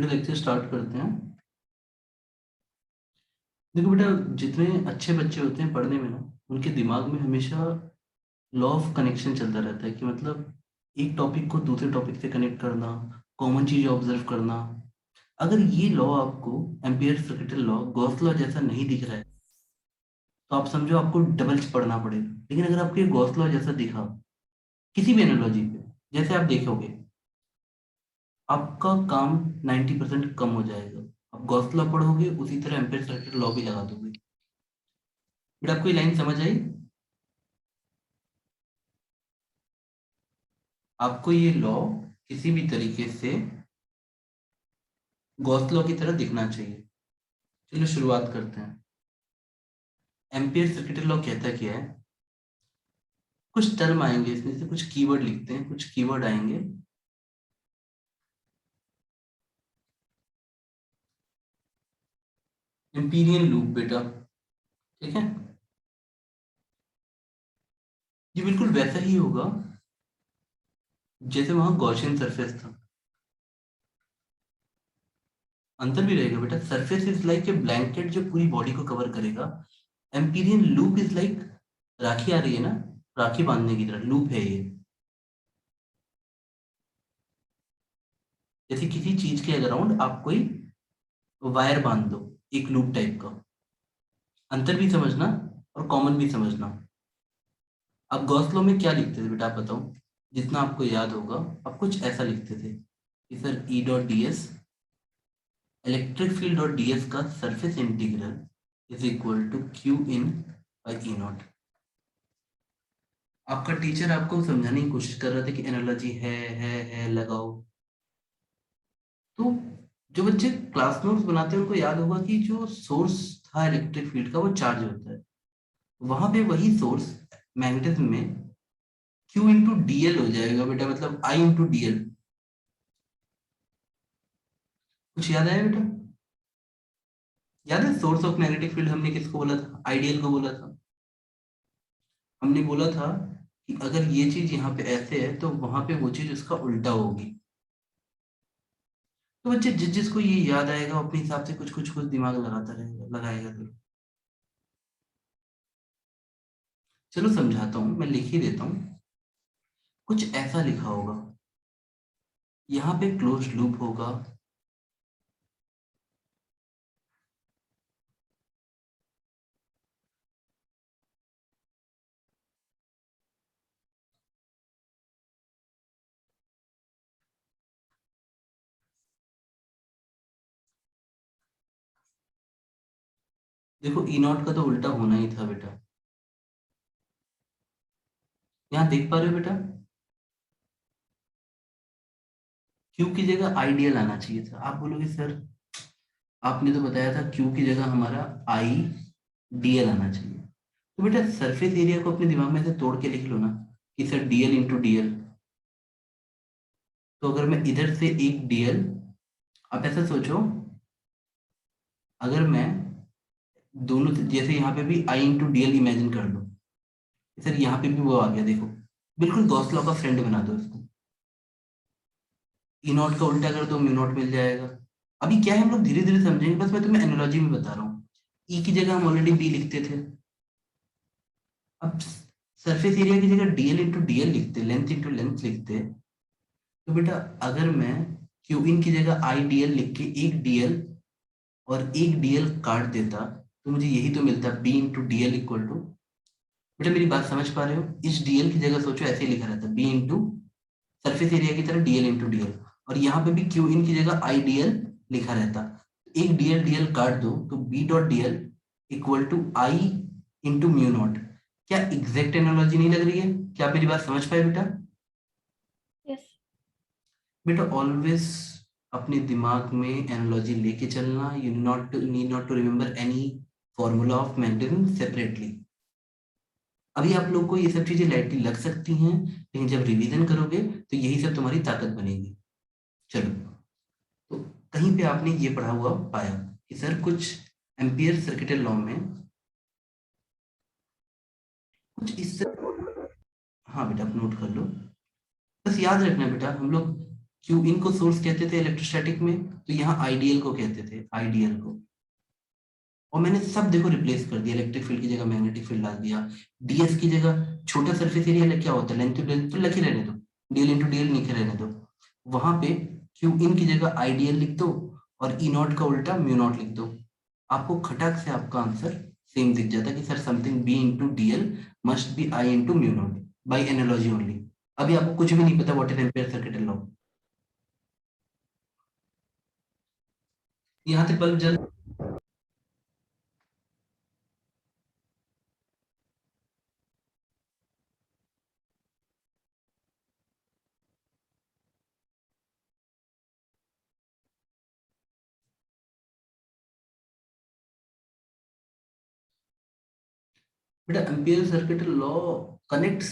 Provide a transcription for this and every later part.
Lecture start करते हैं। देखो बेटा, जितने अच्छे बच्चे होते हैं पढ़ने में ना, उनके दिमाग में हमेशा लॉ ऑफ कनेक्शन चलता रहता है कि मतलब एक टॉपिक को दूसरे टॉपिक से कनेक्ट करना, कॉमन चीज ऑब्जर्व करना। अगर ये लॉ आपको ampere circuital law, Gauss law जैसा नहीं दिख रहा है तो आप समझो आपको डबल पढ़ना पड़ेगा। लेकिन अगर आपको ये गॉस लॉ जैसा दिखा किसी भी एनालॉजी पे, जैसे आप देखोगे आपका काम 90% कम हो जाएगा। आप गॉस लॉ पढ़ोगे, उसी तरह एम्पियर सर्किटल लॉ भी लगा दोगे। बेटा आपको ये लाइन समझ आई? आपको ये लॉ किसी भी तरीके से गॉस लॉ की तरह दिखना चाहिए। चलो शुरुआत करते हैं। एम्पियर सर्किटल लॉ कहता क्या है? कुछ टर्म आएंगे, इसमें से कुछ कीवर्ड लिखते हैं, कुछ कीवर्ड आएंगे। एम्पीरियन लूप बेटा, ठीक है? ये बिल्कुल वैसा ही होगा जैसे वहां गॉसियन सरफेस था। अंतर भी रहेगा बेटा। Surface is like a blanket जो पूरी बॉडी को कवर करेगा। एम्पीरियन लूप इज लाइक, राखी आ रही है ना, राखी बांधने की तरह लूप है ये। जैसे किसी चीज के अराउंड आप कोई वायर बांध दो, एक लूप टाइप का। अंतर भी समझना और कॉमन भी समझना। आप गॉस लॉ में क्या लिखते थे बेटा, आप बताओ? जितना आपको याद होगा, आप कुछ ऐसा लिखते थे कि sir E dot D S, electric field dot D S का surface integral is equal to Q in by E naught. आपका टीचर आपको समझाने की कोशिश कर रहा था कि एनालॉजी है लगाओ। तो जो बच्चे क्लास नोट्स बनाते हैं उनको याद होगा कि जो सोर्स था इलेक्ट्रिक फील्ड का वो चार्ज होता है। वहां पे वही सोर्स मैग्नेटिज्म में क्यू इंटू डीएल हो जाएगा बेटा, मतलब आई इंटू डीएल। कुछ याद आया बेटा? याद है सोर्स ऑफ मैग्नेटिक फील्ड हमने किसको बोला था? आइडियल को बोला था। हमने बोला था कि अगर ये चीज यहाँ पे ऐसे है तो वहां पे वो चीज उसका उल्टा होगी। तो बच्चे जिस जिसको ये याद आएगा वो अपने हिसाब से कुछ दिमाग लगाता रहेगा, लगाएगा तो। चलो समझाता हूँ, मैं लिख ही देता हूँ। कुछ ऐसा लिखा होगा, यहाँ पे क्लोज लूप होगा। देखो ई नॉट का तो उल्टा होना ही था बेटा। यहाँ देख पा रहे हो बेटा? क्यू की जगह आइडियल आना चाहिए था। आप बोलोगे सर आपने तो बताया था क्यू की जगह हमारा आई डीएल आना चाहिए। तो बेटा सरफेस एरिया को अपने दिमाग में से तोड़ के लिख लो ना कि सर डीएल इंटू डीएल। तो अगर मैं इधर से एक डीएल, आप ऐसा सोचो, अगर मैं दोनों से, जैसे यहाँ पे भी आई इंटू डीएल इमेजिन कर लो, सर यहाँ पे भी वो आ गया देखो। बिल्कुल गॉस लॉ का फ्रेंड बना दो इसको। ई नॉट का उल्टा कर दो, म्यू नॉट मिल जाएगा। अभी क्या है, हम लोग धीरे धीरे समझेंगे, बस मैं तुम्हें एनालॉजी में बता रहा हूँ। ई की जगह हम ऑलरेडी बी लिखते थे। अब सरफेस एरिया की जगह डीएल इंटू डीएल लिखते, लेंथ इंटू लेंथ लिखते। तो बेटा अगर मैं क्यू इन की जगह आई डीएल लिख के एक डीएल और एक डीएल काट देता तो मुझे यही तो मिलता, B into dl equal to. बेटा मेरी बात समझ पा रहे हो? इस डीएल की जगह सोचो ऐसे ही लिखा रहता, बी इंटू सरफेस एरिया की तरह डीएल इंटू डीएल। और यहाँ पे भी क्यू इन की जगह आई डीएल लिखा रहता। एक डीएल डीएल काट दो तो B dot dl equal to I into mu naught. क्या एग्जैक्ट एनालॉजी नहीं लग रही है? क्या आप मेरी बात समझ पाए बेटा? यस। बेटा ऑलवेज अपने दिमाग में एनालॉजी लेके चलना। You need not to remember any formula of magnetism separately. अभी आप लोग को ये सब चीजें लाइटली लग सकती हैं, लेकिन जब रिवीजन करोगे तो यही सब तुम्हारी ताकत बनेगी। चलो, तो कहीं पे आपने ये पढ़ा हुआ पाया कि सर कुछ एम्पियर सर्किटल लॉ में कुछ इस, हाँ बेटा आप नोट कर लो। बस याद रखना बेटा, हम लोग क्यू इन को सोर्स कहते थे इलेक्ट्रोस्टैटिक में, तो यहाँ आइडियल को कहते थे, आइडियल को। और मैंने सब देखो रिप्लेस कर दिया, इलेक्ट्रिक फील्ड की जगह मैग्नेटिक फील्ड डाल दिया। डीएस की जगह छोटा सरफेस एरिया क्या होता है, लेंथ टू लेंथ, तो लिखे रहने दो, डीएल इंटू डीएल लिखे रहने दो। वहां पे क्यू इन की जगह आइडियल लिख दो और ई नॉट का उल्टा म्यू नॉट लिख दो। आपको खटक से आपका आंसर सेम दिख जाता है कि sir something B into dl must be I into mu naught by analogy only. अभी आपको कुछ भी नहीं पता what is ampere circuit law. यहाँ तक बल्ब जल। बेटा ampere circuit law connects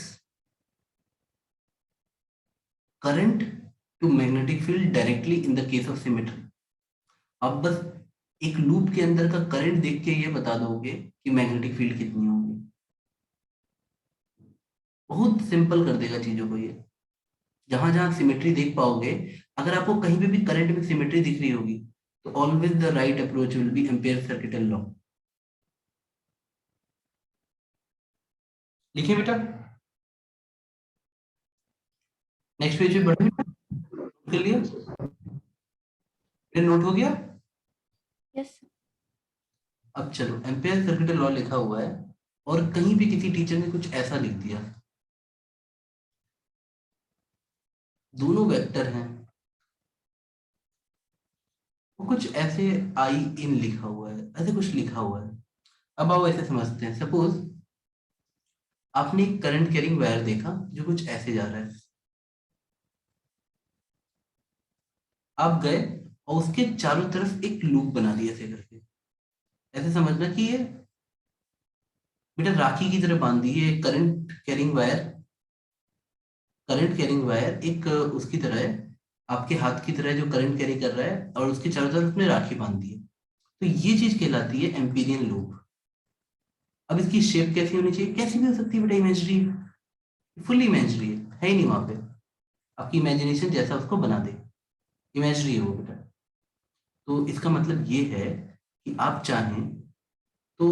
current to magnetic field directly in the case of symmetry. आप बस एक लूप के अंदर का करंट देख के ये बता दोगे कि मैग्नेटिक फील्ड कितनी होगी। बहुत सिंपल कर देगा चीजों को ये। जहां जहां सिमेट्री देख पाओगे, अगर आपको कहीं पे भी करंट में सिमेट्री दिख रही होगी, तो always the right approach will be ampere circuit law. लिखिए बेटा, नेक्स्ट पेज पे बढ़े के लिए। नोट हो गया? Yes. अब चलो, एम्पियर सर्किट लॉ लिखा हुआ है और कहीं भी किसी टीचर ने कुछ ऐसा लिख दिया, दोनों वेक्टर हैं, वो कुछ ऐसे आई इन लिखा हुआ है, ऐसे कुछ लिखा हुआ है। अब आओ ऐसे समझते हैं। सपोज आपने एक करंट कैरिंग वायर देखा जो कुछ ऐसे जा रहा है, आप गए और उसके चारों तरफ एक लूप बना दिया ऐसे करके। ऐसे समझना कि ये बेटा राखी की तरह बांध दी है current carrying wire. Current carrying wire एक उसकी तरह है, आपके हाथ की तरह जो करंट कैरी कर रहा है, और उसके चारों तरफ उसने राखी बांध दी है। तो ये चीज कहलाती है एम्पीरियन लूप। अब इसकी शेप कैसी होनी चाहिए? कैसी भी हो सकती है बेटा, इमेजरी, फुल इमेजरी है ही नहीं वहां पे, आपकी इमेजिनेशन जैसा उसको बना दे, इमेजरी है वो बेटा। तो इसका मतलब ये है कि आप चाहें तो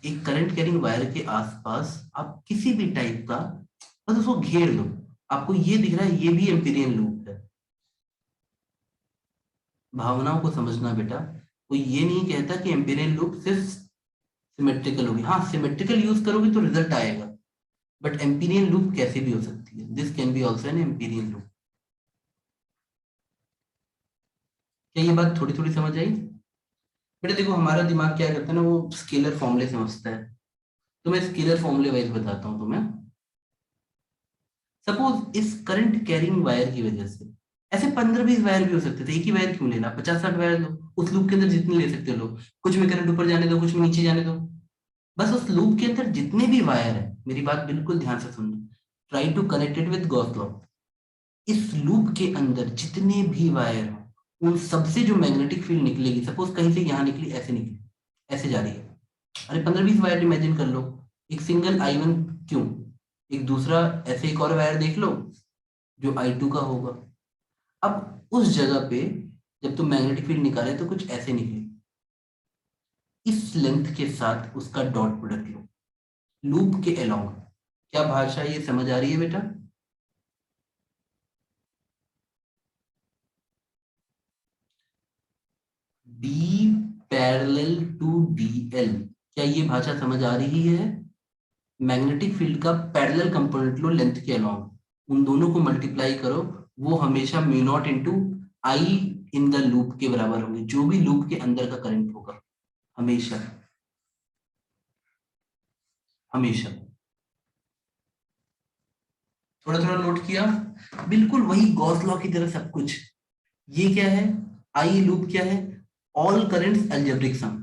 एक करंट कैरिंग वायर के आसपास आप किसी भी टाइप का बस उसको घेर लो, आपको ये दिख रहा है ये भी एम्पीरियन लूप है। भावनाओं को समझना बेटा, कोई ये नहीं कहता कि एम्पीरियन लूप सिर्फ सिमेट्रिकल होगी। हाँ, सिमेट्रिकल यूज करोगे तो रिजल्ट आएगा, बट एम्पीरियन लूप कैसे भी हो सकती है, this can be also an Amperian loop. क्या ये बात थोड़ी थोड़ी समझ आई? बेटा देखो, हमारा दिमाग क्या करता है ना, वो स्केलर फॉर्मूले समझता है। तो मैं स्केलर फॉर्मूले वाइज बताता हूँ तुम्हें। सपोज इस करंट कैरिंग वायर की वजह से, ऐसे 15-20 वायर भी हो सकते थे, एक ही वायर क्यों लेना, 50-60 वायर लो, उस लूप के अंदर जितने ले सकते हो लो। कुछ में करंट ऊपर जाने दो, कुछ में नीचे जाने दो, बस उस लूप के अंदर जितने भी वायर है, मेरी बात बिल्कुल ध्यान से सुनना, try to connect it with Gauss law. इस लूप के अंदर जितने भी वायर हो, उन सबसे जो मैग्नेटिक फील्ड निकलेगी, सपोज कहीं से यहाँ निकली, ऐसे निकली, ऐसे जा रही है, अरे 15-20 वायर इमेजिन कर लो, एक सिंगल I1 क्यों, एक दूसरा ऐसे एक और वायर देख लो जो I2 का होगा। अब उस जगह पे जब तुम मैग्नेटिक फील्ड निकाले तो कुछ ऐसे निकले, इस लेंथ के साथ उसका डॉट प्रोडक्ट लो लूप के अलोंग। क्या भाषा ये समझ आ रही है बेटा? डी पैरेलल टू डीएल, क्या ये भाषा समझ आ रही है? मैग्नेटिक फील्ड का पैरेलल कंपोनेंट लो लेंथ के अलोंग, उन दोनों को मल्टीप्लाई करो, वो हमेशा mu naught into I in the loop के बराबर होंगे, जो भी लूप के अंदर का करंट होगा, हमेशा हमेशा। थोड़ा थोड़ा नोट किया? बिल्कुल वही गॉस लॉ की तरह सब कुछ। ये क्या है? आई लूप क्या है? ऑल करंट्स अलजेब्रिक सम।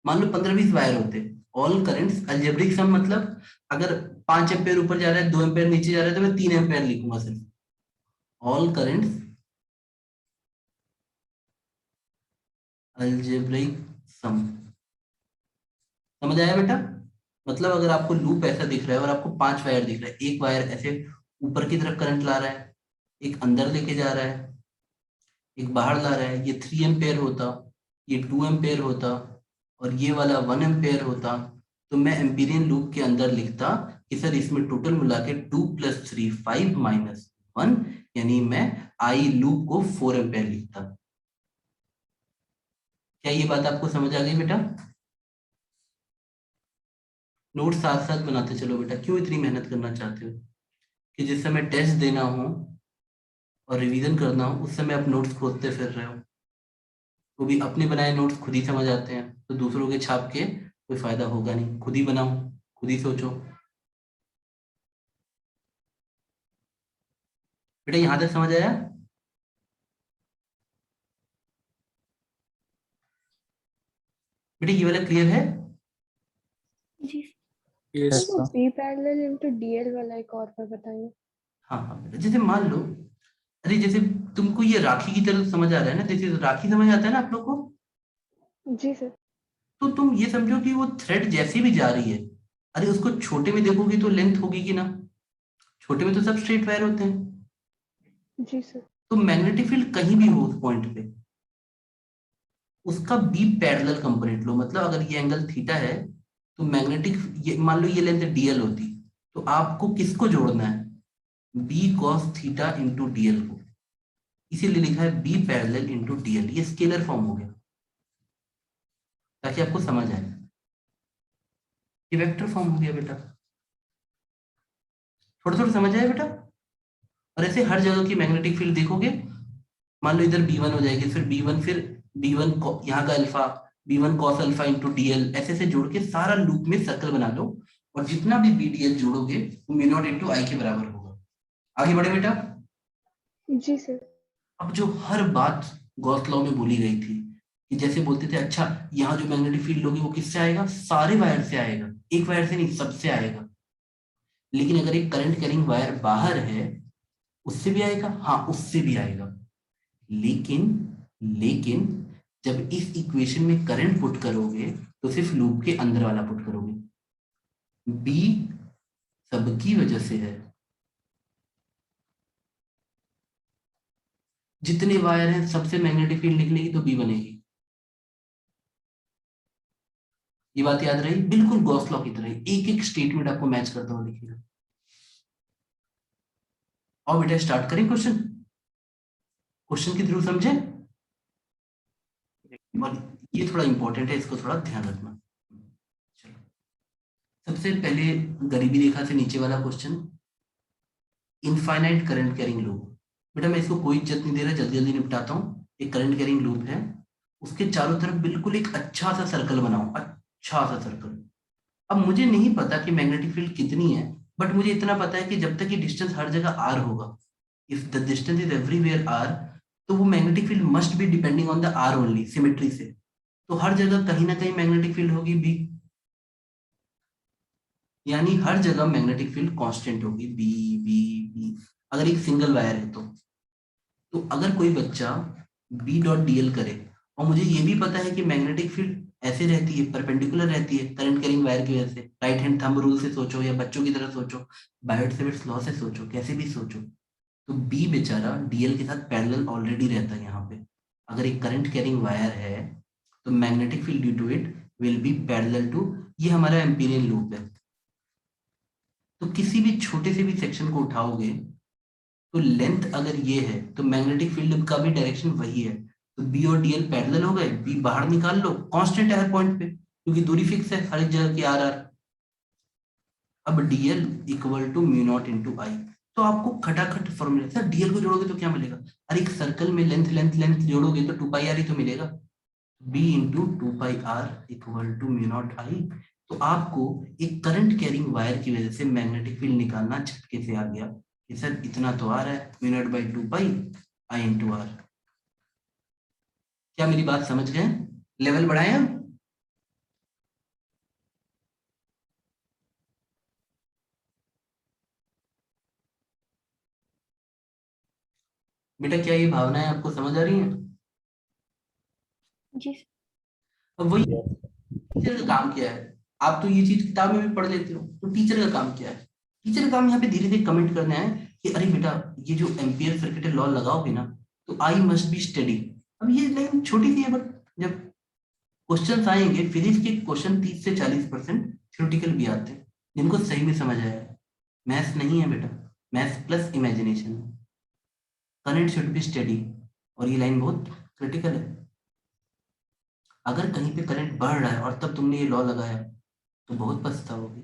मान लो 15-20 वायर होते, ऑल करंट्स अलजेब्रिक सम मतलब अगर 5 एम्पेयर ऊपर जा रहा है, 2 एम्पेयर नीचे जा रहा है, तो मैं 3 एम्पेयर लिखूंगा सिर्फ। ऑल करंट्स अलजेब्रिक सम। समझ आया बेटा? मतलब अगर आपको लूप ऐसा दिख रहा है और आपको 5 वायर दिख रहा है, एक वायर ऐसे ऊपर की तरफ करंट ला रहा है, एक अंदर लेके जा रहा है, एक बाहर ला रहा है, ये 3 एम्पेयर होता, ये 2 एम्पेयर होता और ये वाला 1 एम्पेयर होता, तो मैं एम्पीरियन लूप के अंदर लिखता कि सर इसमें टोटल मिला के 2 + 3 5 - 1, यानी मैं आई लूप को 4 एम्पेयर लिखता। क्या ये बात आपको समझ आ गई बेटा? नोट साथ साथ बनाते चलो बेटा, क्यों इतनी मेहनत करना चाहते हो? कि जिस समय टेस्ट देना हो और रिवीजन करना हो उस समय आप नोट्स खोदते फिर रहे हो, वो भी अपने बनाए नोट्स खुद ही समझ आते हैं, तो दूसरों के छाप के कोई फायदा होगा नहीं। खुद ही बनाओ, खुद ही सोचो। बेटा यहाँ तक समझ आया? बेटा ये वाला क्लियर है? जी यस सर, वो बी पैरेलल इनटू डीएल वाला एक और बार बताइए। हाँ हाँ बेटा, जैसे मान लो, अरे जैसे तुमको ये राखी की तरह समझ आ रहा है ना, जैसे राखी समझ आता है ना आप लोग को, जी सर। तो तुम ये समझो कि वो थ्रेड जैसी भी जा रही है, अरे उसको छोटे में देखोगी तो लेंथ होगी कि ना? छोटे में तो सब स्ट्रेट वायर होते हैं। जी सर। तो मैग्नेटिक फील्ड कहीं भी हो उस पॉइंट पे, उसका बी पैरेलल कंपोनेंट लो, मतलब अगर ये एंगल थीटा है तो मैग्नेटिक, ये मान लो ये लेंथ डीएल होती, तो आपको किसको जोड़ना है? B cos theta into dl को, इसीलिए लिखा है बी पैरेलल इंटू डीएल। ये स्केलर फॉर्म हो गया ताकि आपको समझ आए, ये वेक्टर फॉर्म हो गया बेटा। थोड़ा थोड़ा समझ आया बेटा? और ऐसे हर जगह की मैग्नेटिक फील्ड देखोगे, मान लो इधर बी वन हो जाएगी, फिर बी वन, फिर बी वन यहाँ का alpha, B one cos alpha into dl, ऐसे ऐसे जोड़ के सारा लूप में सर्कल बना लो, और जितना भी बी डीएल जोड़ोगे वो म्यू नॉट इंटू आई के बराबर होगा। आगे बढ़े बेटा। जी सर। अब जो हर बात गॉस लॉ में बोली गई थी, कि जैसे बोलते थे अच्छा यहाँ जो मैग्नेटिक फील्ड होगी वो किससे आएगा? सारे वायर से आएगा, एक वायर से नहीं, सबसे आएगा। लेकिन अगर एक करंट कैरिंग वायर बाहर है, उससे भी आएगा, हाँ उससे भी आएगा। लेकिन लेकिन जब इस इक्वेशन में करंट पुट करोगे तो सिर्फ लूप के अंदर वाला पुट करोगे। बी सबकी वजह से है, जितने वायर हैं सबसे मैग्नेटिक फील्ड निकलेगी तो बी बनेगी। ये बात याद रही, बिल्कुल गॉस लॉ की तरह एक एक स्टेटमेंट आपको मैच करता हुआ दिखेगा। और बेटा स्टार्ट करें क्वेश्चन, क्वेश्चन के थ्रू समझे। और ये थोड़ा इंपॉर्टेंट है, इसको थोड़ा ध्यान रखना। चलो, सबसे पहले गरीबी रेखा से नीचे वाला question, infinite current carrying loop. बेटा मैं इसको कोई इज्जत नहीं दे रहा, जल्दी जल्दी निपटाता हूँ। एक करंट कैरिंग लूप है, उसके चारों तरफ बिल्कुल एक अच्छा सा सर्कल बनाओ, अच्छा सा सर्कल। अब मुझे नहीं पता कि मैग्नेटिक फील्ड कितनी है, बट मुझे इतना पता है कि जब तक ये डिस्टेंस हर जगह आर होगा, if the distance is everywhere R, तो वो magnetic field must be depending on the R only, symmetry से। तो हर जगह कहीं ना कहीं मैग्नेटिक फील्ड होगी बी, यानी हर जगह मैग्नेटिक फील्ड कांस्टेंट होगी बी बी बी, अगर एक सिंगल वायर है तो अगर कोई बच्चा बी डॉट डीएल करे, और मुझे ये भी पता है कि मैग्नेटिक फील्ड ऐसे रहती है, परपेंडिकुलर रहती है करंट कैरिंग वायर की वजह से, राइट हैंड थंब रूल से सोचो या बच्चों की तरह सोचो, बायोट सेवर्ट्स लॉ से सोचो, कैसे भी सोचो, तो बी बेचारा डीएल के साथ पैरेलल ऑलरेडी रहता है यहाँ पे। अगर एक करंट कैरिंग वायर है तो magnetic field due to it will be parallel to, ये हमारा एम्पीरियन लूप है। तो किसी भी छोटे से भी सेक्शन को उठाओगे, तो लेंथ अगर ये है तो मैग्नेटिक फील्ड का भी डायरेक्शन वही है, तो बी और डीएल पैरेलल हो गए, बी बाहर निकाल लो, कांस्टेंट है हर पॉइंट पे क्योंकि दूरी फिक्स है हर एक जगह की आर आर। अब DL equal to mu naught into I, तो आपको खटाखट फॉर्मूला, सर डीएल को जोड़ोगे तो क्या मिलेगा? अरे एक सर्कल में लेंथ लेंथ लेंथ जोड़ोगे तो 2 पाई आर ही तो मिलेगा, B into 2 pi R equal to mu naught I. तो आपको एक करंट कैरिंग वायर की वजह से मैग्नेटिक फील्ड निकालना झटके से आ गया कि सर इतना तो आ रहा है, mu naught by 2 pi I into R. क्या मेरी बात समझ गए? लेवल बढ़ाएं हम? बेटा क्या ये भावनाएं आपको समझ आ रही हैं? जी सर। अब वही टीचर का काम क्या है, आप तो ये चीज किताब में भी पढ़ लेते हो, तो टीचर का काम क्या है? टीचर का काम यहाँ पे धीरे धीरे कमेंट करना है कि अरे बेटा ये जो एम्पियर सर्किट लॉ लगाओगे ना, तो आई मस्ट बी स्टडी। अब ये लाइन छोटी सी है, बट जब क्वेश्चन आएंगे फिजिक्स के क्वेश्चन 30 से 40% थ्योरेटिकल भी आते हैं, जिनको सही में समझ आया है। मैथ्स नहीं है बेटा, maths plus imagination. Current should be study, और ये लाइन बहुत क्रिटिकल है। अगर कहीं पे करंट बढ़ रहा है और तब तुमने ये लॉ लगाया तो बहुत पछताओगे।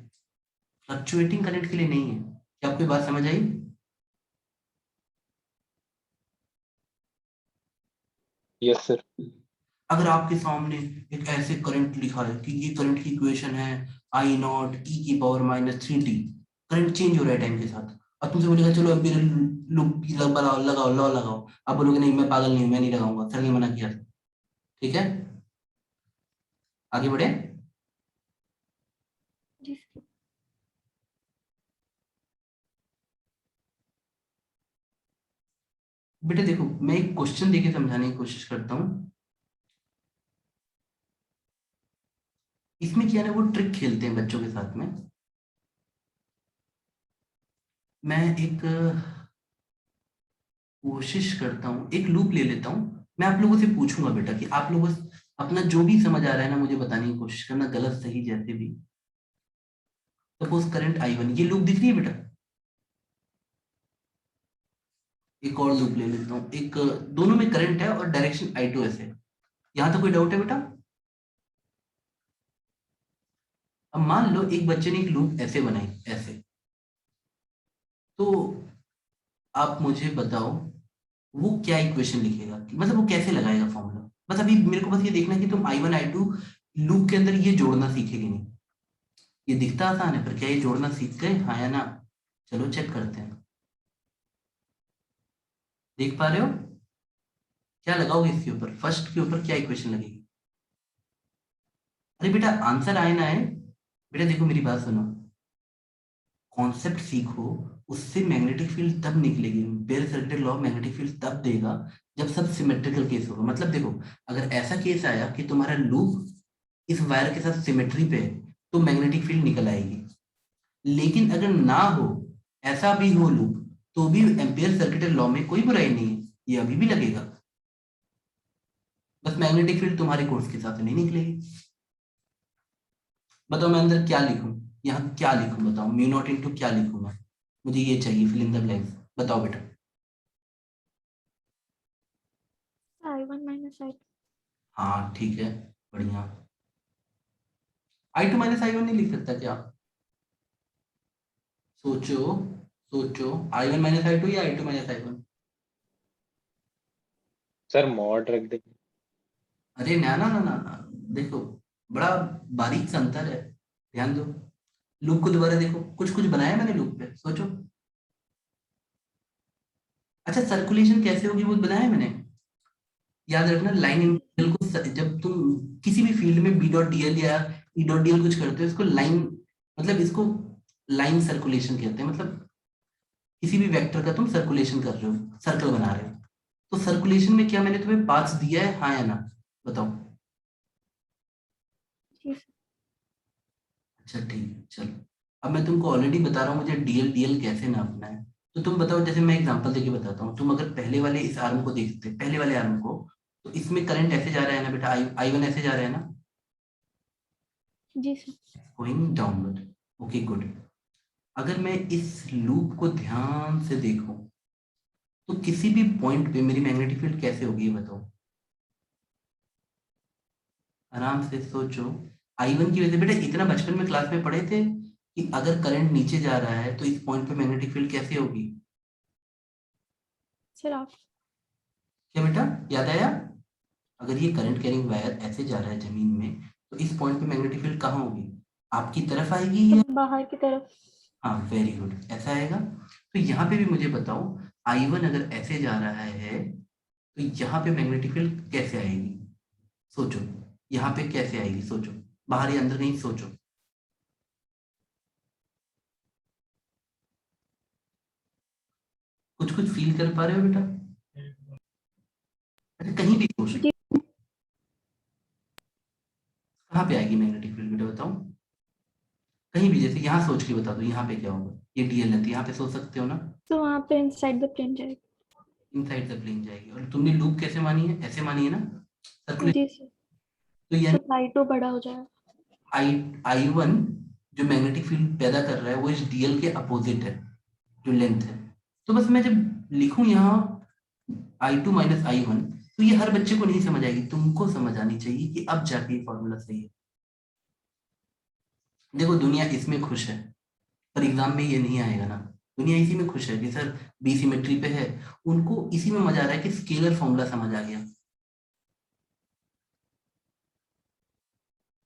फ्लक्चुएटिंग करंट के लिए नहीं है। क्या आपको ये बात समझ आई? Yes sir. अगर आपके सामने एक ऐसे करंट लिखा है कि ये करंट की इक्वेशन है आई नॉट ई की पावर -3t, करंट चेंज हो रहा है टाइम के साथ, अब तुमसे बोलेगा चलो एम्पियर लूप लगाओ लगाओ लॉ लगाओ, आप बोलोगे नहीं मैं पागल नहीं हूं, मैं नहीं लगाऊंगा, सर ने मना किया था। ठीक है, आगे बढ़े। जी सर। बेटे देखो, मैं एक क्वेश्चन देके समझाने की कोशिश करता हूँ। इसमें क्या है ना, वो ट्रिक खेलते हैं बच्चों के साथ में। मैं एक कोशिश करता हूँ, एक लूप ले लेता हूँ, मैं आप लोगों से पूछूंगा बेटा कि आप लोग बस अपना जो भी समझ आ रहा है ना मुझे बताने की कोशिश करना, गलत सही जैसे भी। सपोज करंट I1, ये लूप दिख रही है बेटा। एक और लूप ले लेता हूँ, एक दोनों में करंट है और डायरेक्शन I2 ऐसे है। यहाँ तो कोई डाउट है बेटा? अब मान लो एक बच्चे ने एक लूप ऐसे बनाई, ऐसे, तो आप मुझे बताओ वो क्या इक्वेशन लिखेगा, मतलब वो कैसे लगाएगा फॉर्मूला। बस अभी मेरे को बस ये देखना कि तुम I1 I2 लूप के अंदर ये जोड़ना सीखेगी नहीं। ये दिखता आसान है, पर क्या ये जोड़ना सीख गए, हाँ या ना? चलो चेक करते हैं। देख पा रहे हो? क्या लगाओगे इसके ऊपर, फर्स्ट के ऊपर क्या इक्वेशन लगेगी? अरे बेटा आंसर आए ना आए, बेटा देखो मेरी बात सुनो, कॉन्सेप्ट सीखो, उससे मैग्नेटिक फील्ड तब निकलेगी, बेयर सर्किट लॉ मैग्नेटिक फील्ड तब देगा जब सब सिमेट्रिकल केस होगा। मतलब देखो, अगर ऐसा केस आया कि तुम्हारा लूप इस वायर के साथ सिमेट्री पे है, तो मैग्नेटिक फील्ड निकल आएगी। लेकिन अगर ना हो, ऐसा भी हो लूप, तो भी एम्पियर सर्किट लॉ में कोई बुराई नहीं है, ये अभी भी लगेगा। बस मैग्नेटिक फील्ड तुम्हारे कोर्स के साथ नहीं निकलेगी। बताओ मैं अंदर क्या लिखूं, यहाँ क्या लिखूं, बताओ म्यू नॉट इंटू क्या लिखूं मैं, मुझे ये चाहिए, फिल इन द ब्लैंक्स। बताओ बेटा। I1 minus I2। हाँ ठीक है, बढ़िया। I2 माइनस I1 नहीं लिख सकता क्या? सोचो सोचो, I1 माइनस I2 या I2 minus I1? Sir mod रख दे। अरे ना ना ना ना ना, देखो बड़ा बारीक सा अंतर है, ध्यान दो। लूप को दोबारा देखो, कुछ कुछ बनाया मैंने लूप पे, सोचो। अच्छा सर्कुलेशन कैसे होगी वो बनाया मैंने। याद रखना लाइन इंटीग्रल को जब तुम किसी भी फील्ड में बी डॉट डीएल या ई डॉट डीएल कुछ करते हो, इसको लाइन, मतलब इसको लाइन सर्कुलेशन कहते हैं। मतलब किसी भी वेक्टर का तुम सर्कुलेशन कर रहे हो, सर्कल बना रहे हो। तो सर्कुलेशन में क्या मैंने तुम्हें पाथ्स दिया है, हाँ या ना? बताओ। जी सर। अच्छा ठीक है, चलो। अब मैं तुमको ऑलरेडी बता रहा हूँ मुझे डीएल डीएल कैसे नापना है। तो तुम बताओ, जैसे मैं एग्जांपल देके बताता हूँ, तुम अगर पहले वाले इस आर्म को देखते, पहले वाले आर्म को, तो इसमें करंट ऐसे जा रहा है ना बेटा, I1 ऐसे जा रहा है ना, जी sir. Going downward. Okay good. अगर मैं इस लूप को ध्यान से देखूं, तो किसी भी पॉइंट पे मेरी मैग्नेटिक फील्ड कैसे होगी ये बताओ। आराम से सोचो। I1 की वजह से बेटा, इतना बचपन में क्लास में पढ़े थे कि अगर करंट नीचे जा रहा है तो इस पॉइंट पे मैग्नेटिक फील्ड कैसे होगी। सर आप। क्या बेटा, याद आया? अगर ये करंट कैरिंग वायर ऐसे जा रहा है जमीन में, तो इस पॉइंट पे मैग्नेटिक फील्ड कहाँ होगी, आपकी तरफ आएगी या? बाहर की तरफ। हाँ वेरी गुड, ऐसा आएगा। तो यहाँ पे भी मुझे बताओ, I1 अगर ऐसे जा रहा है तो यहाँ पे मैग्नेटिक फील्ड कैसे आएगी, सोचो। यहाँ पे कैसे आएगी सोचो, बाहर या अंदर, कहीं सोचो। कुछ कुछ फील कर पा रहे हो बेटा? अच्छा कहीं भी सोच, जी। कहाँ पे आएगी मैग्नेटिक फील्ड बेटा बताओ। कहीं भी, जैसे यहाँ सोच के बता दो यहाँ पे क्या होगा, ये डीएल है तो यहाँ पे सोच सकते हो ना। तो वहाँ पे इनसाइड द प्लेन जाएगा। इनसाइड द प्लेन जाएगी। और तुमने लूप कैसे मानी है, ऐसे मानी है ना सर्कुलेशन। जी सर। तो यानी तो I2 बड़ा हो जाएगा। I1 जो मैग्नेटिक फील्ड पैदा कर रहा है वो इस डीएल के अपोजिट है जो लेंथ है। तो बस मैं जब लिखूं यहाँ I2 माइनस I1, तो ये हर बच्चे को नहीं समझ आएगी, तुमको समझ आनी चाहिए कि अब जाके ये फॉर्मूला सही है। देखो दुनिया इसमें खुश है, पर एग्जाम में ये नहीं आएगा ना। दुनिया इसी में खुश है कि सर बी सिमेट्री पे है, उनको इसी में मजा आ रहा है कि स्केलर फॉर्मूला समझ आ गया।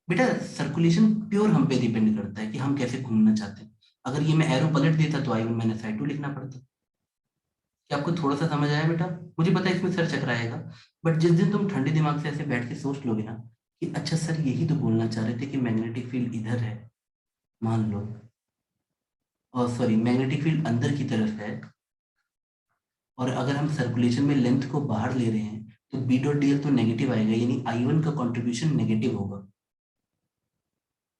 बेटा सर्कुलेशन प्योर हम पे डिपेंड करता है कि हम कैसे घूमना चाहते हैं। अगर ये मैं एरो पलट देता तो I1 माइनस I2 लिखना पड़ता। क्या आपको थोड़ा सा समझ आया बेटा? मुझे पता है इसमें सर चकराएगा, बट जिस दिन तुम ठंडे दिमाग से ऐसे बैठ के सोच लोगे ना कि अच्छा सर यही तो बोलना चाह रहे थे कि मैग्नेटिक फील्ड इधर है, मान लो, और सॉरी मैग्नेटिक फील्ड अंदर की तरफ है, और अगर हम सर्कुलेशन में लेंथ को बाहर ले रहे हैं तो बी डॉट डी एल तो नेगेटिव आएगा, यानी I1 का कॉन्ट्रीब्यूशन नेगेटिव होगा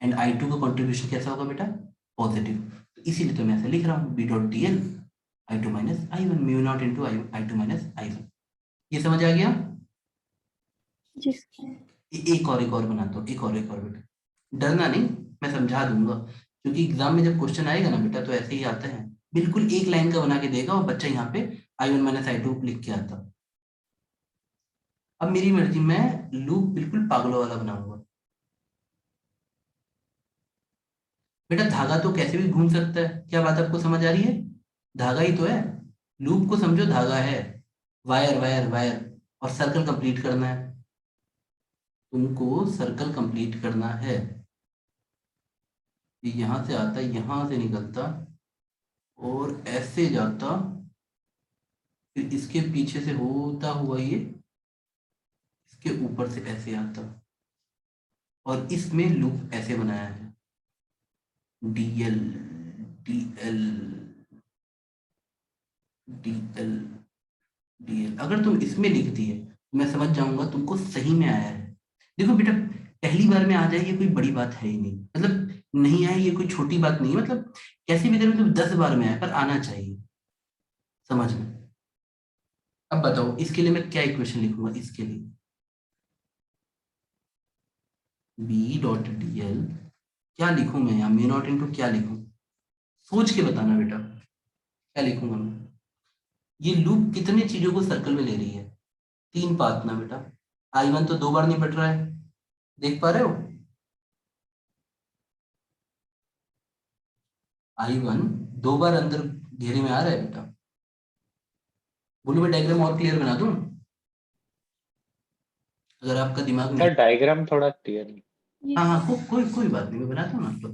एंड I2 का कॉन्ट्रीब्यूशन कैसा होगा बेटा? पॉजिटिव। तो इसीलिए तो मैं ऐसा लिख रहा हूँ B dot D L I2 minus I1 mu naught into I2 minus I1। ये समझ आ गया? जी सर। एक और बनाता हूँ, एक और बेटा, डरना नहीं, मैं समझा दूंगा, क्योंकि एग्जाम में जब क्वेश्चन आएगा ना बेटा तो ऐसे ही आता है, बिल्कुल एक लाइन का बना के देगा और बच्चा यहाँ पे I1 माइनस I2 लिख के आता। अब मेरी मर्जी, मैं लूप बिल्कुल पागलों वाला बनाऊंगा। बेटा धागा तो कैसे भी घूम सकता है, क्या बात आपको समझ आ रही है? धागा ही तो है, लूप को समझो धागा है, वायर वायर वायर, और सर्कल कंप्लीट करना है, तुमको सर्कल कंप्लीट करना है। ये यहाँ से आता, यहाँ से निकलता और ऐसे जाता, फिर इसके पीछे से होता हुआ ये इसके ऊपर से ऐसे आता, और इसमें लूप ऐसे बनाया है डीएल डीएल डीएल डीएल। अगर तुम इसमें लिख दिए तो मैं समझ जाऊंगा तुमको सही में आया है। देखो बेटा पहली बार में आ जाए ये कोई बड़ी बात है ही नहीं, मतलब नहीं आए ये कोई छोटी बात नहीं है, मतलब कैसे भी करें तो 10 बार में आए पर आना चाहिए समझ में। अब बताओ इसके लिए मैं क्या इक्वेशन लिखूंगा, इसके लिए बी डॉट डी एल क्या लिखूं मैं यहाँ, म्यू नॉट इंटू क्या लिखूं, सोच के बताना बेटा क्या लिखूंगा मैं। ये लूप कितने चीजों को सर्कल में ले रही है, 3 पाथ ना बेटा। I1 तो 2 बार नहीं बट रहा है, देख पा रहे हो? I1 2 बार अंदर घेरे में आ रहा है बेटा। बोलो मैं डायग्राम और क्लियर बना दूं अगर आपका दिमाग नहीं। सर डायग्राम थोड़ा क्लियर नहीं। जी हाँ हाँ सर। कोई कोई बात नहीं, मैं बनाता हूँ ना तो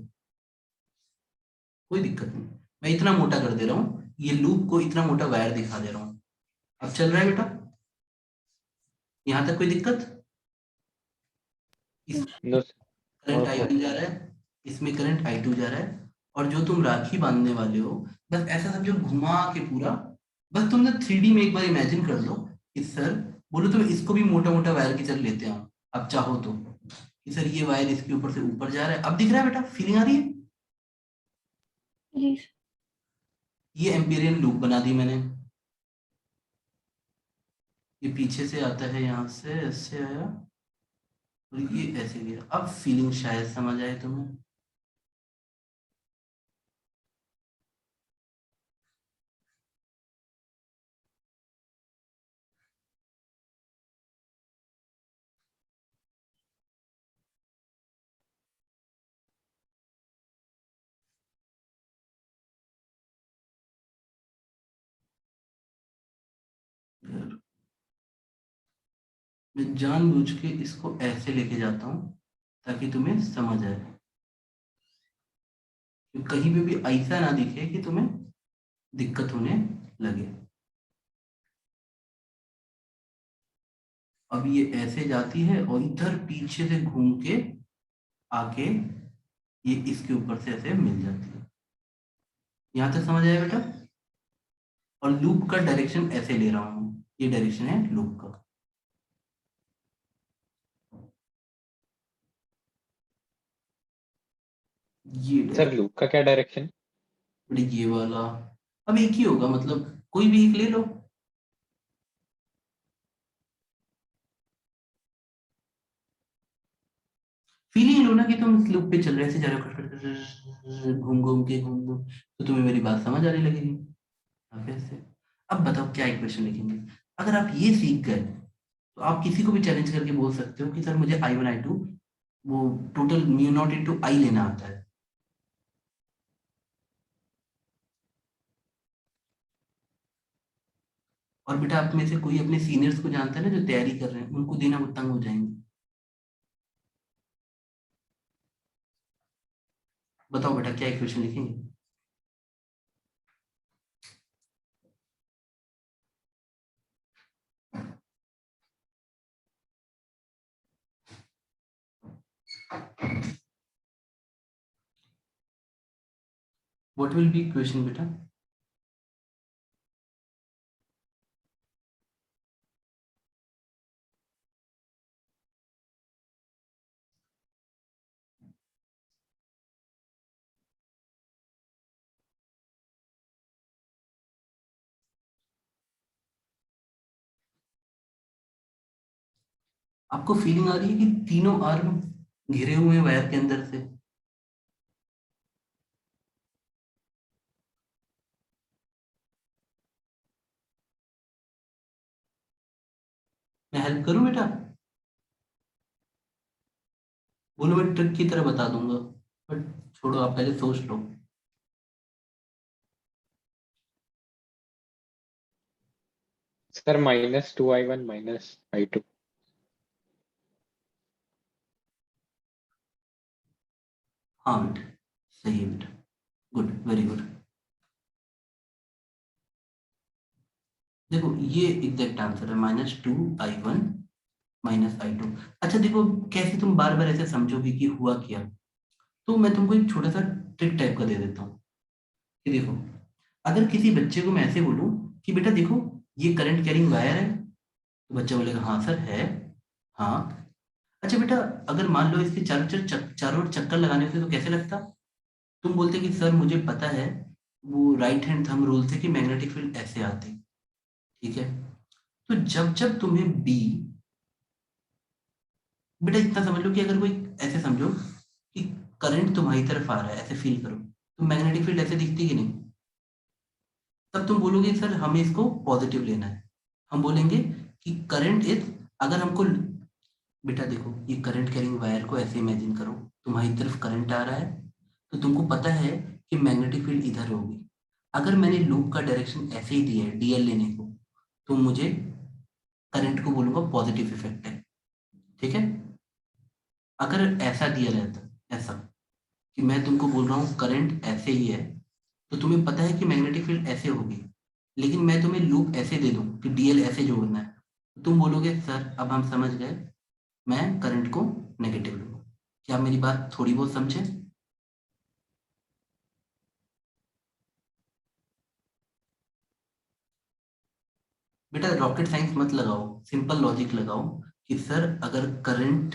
कोई दिक्कत नहीं। मैं इतना मोटा कर दे रहा हूँ, ये लूप को इतना मोटा वायर दिखा दे रहा हूँ। अब चल रहा है बेटा, यहाँ तक कोई दिक्कत? इस no sir, current no I1 जा प्रॉब्लम। रहा है, इसमें करंट I2 जा रहा है, और जो तुम राखी बांधने वाले हो बस ऐसा समझो घुमा के पूरा, बस तुम ना 3D में एक बार इमेजिन कर लो कि सर, बोलो तुम इसको भी मोटा मोटा वायर की तरह लेते हो अब चाहो तो, कि सर ये वायर इसके ऊपर से ऊपर जा रहा है, अब दिख रहा है बेटा, फीलिंग आ रही है? जी सर। ये एम्पीरियन लूप बना दी मैंने, ये पीछे से आता है यहाँ से ऐसे आया और ये ऐसे गया। अब फीलिंग शायद समझ आए तुम्हें। मैं जानबूझ के इसको ऐसे लेके जाता हूँ ताकि तुम्हें समझ आए, कि कहीं पे भी ऐसा ना दिखे कि तुम्हें दिक्कत होने लगे। अब ये ऐसे जाती है और इधर पीछे से घूम के आके ये इसके ऊपर से ऐसे मिल जाती है। यहाँ तक समझ आया बेटा? और लूप का डायरेक्शन ऐसे ले रहा हूँ, ये डायरेक्शन है लूप का। ये सर डायरेक्शन, लूप का क्या डायरेक्शन? ये वाला, अब एक ही होगा, मतलब कोई भी एक ले लो। फीलिंग लो ना कि तुम इस लूप पे चल रहे ऐसे जा रहे हो, घूम घूम के घूम घूम, तो तुम्हें मेरी बात समझ आने लगेगी। आप ऐसे, अब बताओ क्या इक्वेशन लिखेंगे। अगर आप ये सीख गए तो आप किसी को भी चैलेंज करके बोल सकते हो कि सर मुझे I1 I2 वो टोटल म्यू नॉट इंटू आई लेना आता है। और बेटा आप में से कोई अपने सीनियर्स को जानता है ना जो तैयारी कर रहे हैं, उनको देना वो तंग हो जाएंगे। बताओ बेटा क्या इक्वेशन लिखेंगे। व्हाट विल बी इक्वेशन बेटा। आपको फीलिंग आ रही है कि तीनों आर्म घिरे हुए हैं वायर के अंदर से। मैं हेल्प करूं बेटा। बोलो मैं ट्रिक की तरह बता दूंगा, बट छोड़ो आप पहले सोच लो। Sir -2I1 -I2। हाँ बेटा, सही है बेटा, गुड, वेरी गुड। देखो ये एग्जैक्ट आंसर है -2I1 -I2। अच्छा देखो कैसे तुम बार बार ऐसे समझोगे कि हुआ क्या, तो मैं तुमको एक छोटा सा ट्रिक टाइप का दे देता हूँ कि देखो, अगर किसी बच्चे को मैं ऐसे बोलूं कि बेटा देखो ये करंट कैरिंग वायर है, तो बच्चा बोलेगा हाँ सर है, हाँ। अच्छा बेटा, अगर मान लो इसके चारों ओर चक्कर लगाने से तो कैसे लगता। तुम बोलते कि सर मुझे पता है वो राइट हैंड थंब रूल से कि मैग्नेटिक फील्ड ऐसे आती, ठीक है। तो जब जब तुम्हें बी, बेटा इतना समझ लो कि अगर कोई, ऐसे समझो कि करंट तुम्हारी तरफ आ रहा है, ऐसे फील करो, तो मैग्नेटिक फील्ड ऐसे दिखती कि नहीं। तब तुम बोलोगे सर हमें इसको पॉजिटिव लेना है। हम बोलेंगे कि करंट इज, अगर हमको, बेटा देखो ये करंट कैरिंग वायर को ऐसे इमेजिन करो, तुम्हारी तरफ करंट आ रहा है, तो तुमको पता है कि मैग्नेटिक फील्ड इधर होगी। अगर मैंने लूप का डायरेक्शन ऐसे ही दिया है डीएल लेने को, तो मुझे करंट को बोलूंगा पॉजिटिव इफेक्ट है, ठीक है। अगर ऐसा दिया रहता, ऐसा कि मैं तुमको बोल रहा हूँ करंट ऐसे ही है, तो तुम्हें पता है कि मैग्नेटिक फील्ड ऐसे होगी, लेकिन मैं तुम्हें लूप ऐसे दे दूं कि डीएल ऐसे जोड़ना है, तो तुम बोलोगे सर अब हम समझ गए, मैं करंट को नेगेटिव लूंगा। क्या आप मेरी बात थोड़ी बहुत समझे। बेटा रॉकेट साइंस मत लगाओ, सिंपल लॉजिक लगाओ कि सर अगर current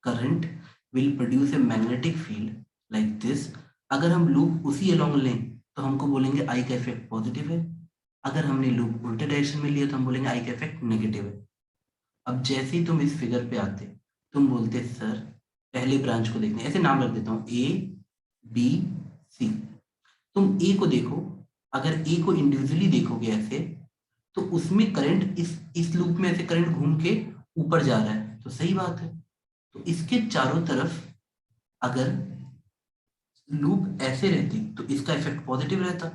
current will produce a magnetic field like this, अगर हम लूप उसी अलोंग लें तो हमको बोलेंगे आई का इफेक्ट पॉजिटिव है। अगर हमने लूप उल्टे डायरेक्शन में लिया तो हम बोलेंगे आई का इफेक्ट नेगेटिव है। अब जैसे ही तुम इस फिगर पे आते, तुम बोलते सर पहले ब्रांच को देखने, ऐसे नाम रख देता हूँ ए बी सी। तुम ए को देखो, अगर ए को इंडिविजुअली देखोगे ऐसे, तो उसमें करंट इस लूप में ऐसे करंट घूम के ऊपर जा रहा है, तो सही बात है। तो इसके चारों तरफ अगर लूप ऐसे रहती तो इसका इफेक्ट पॉजिटिव रहता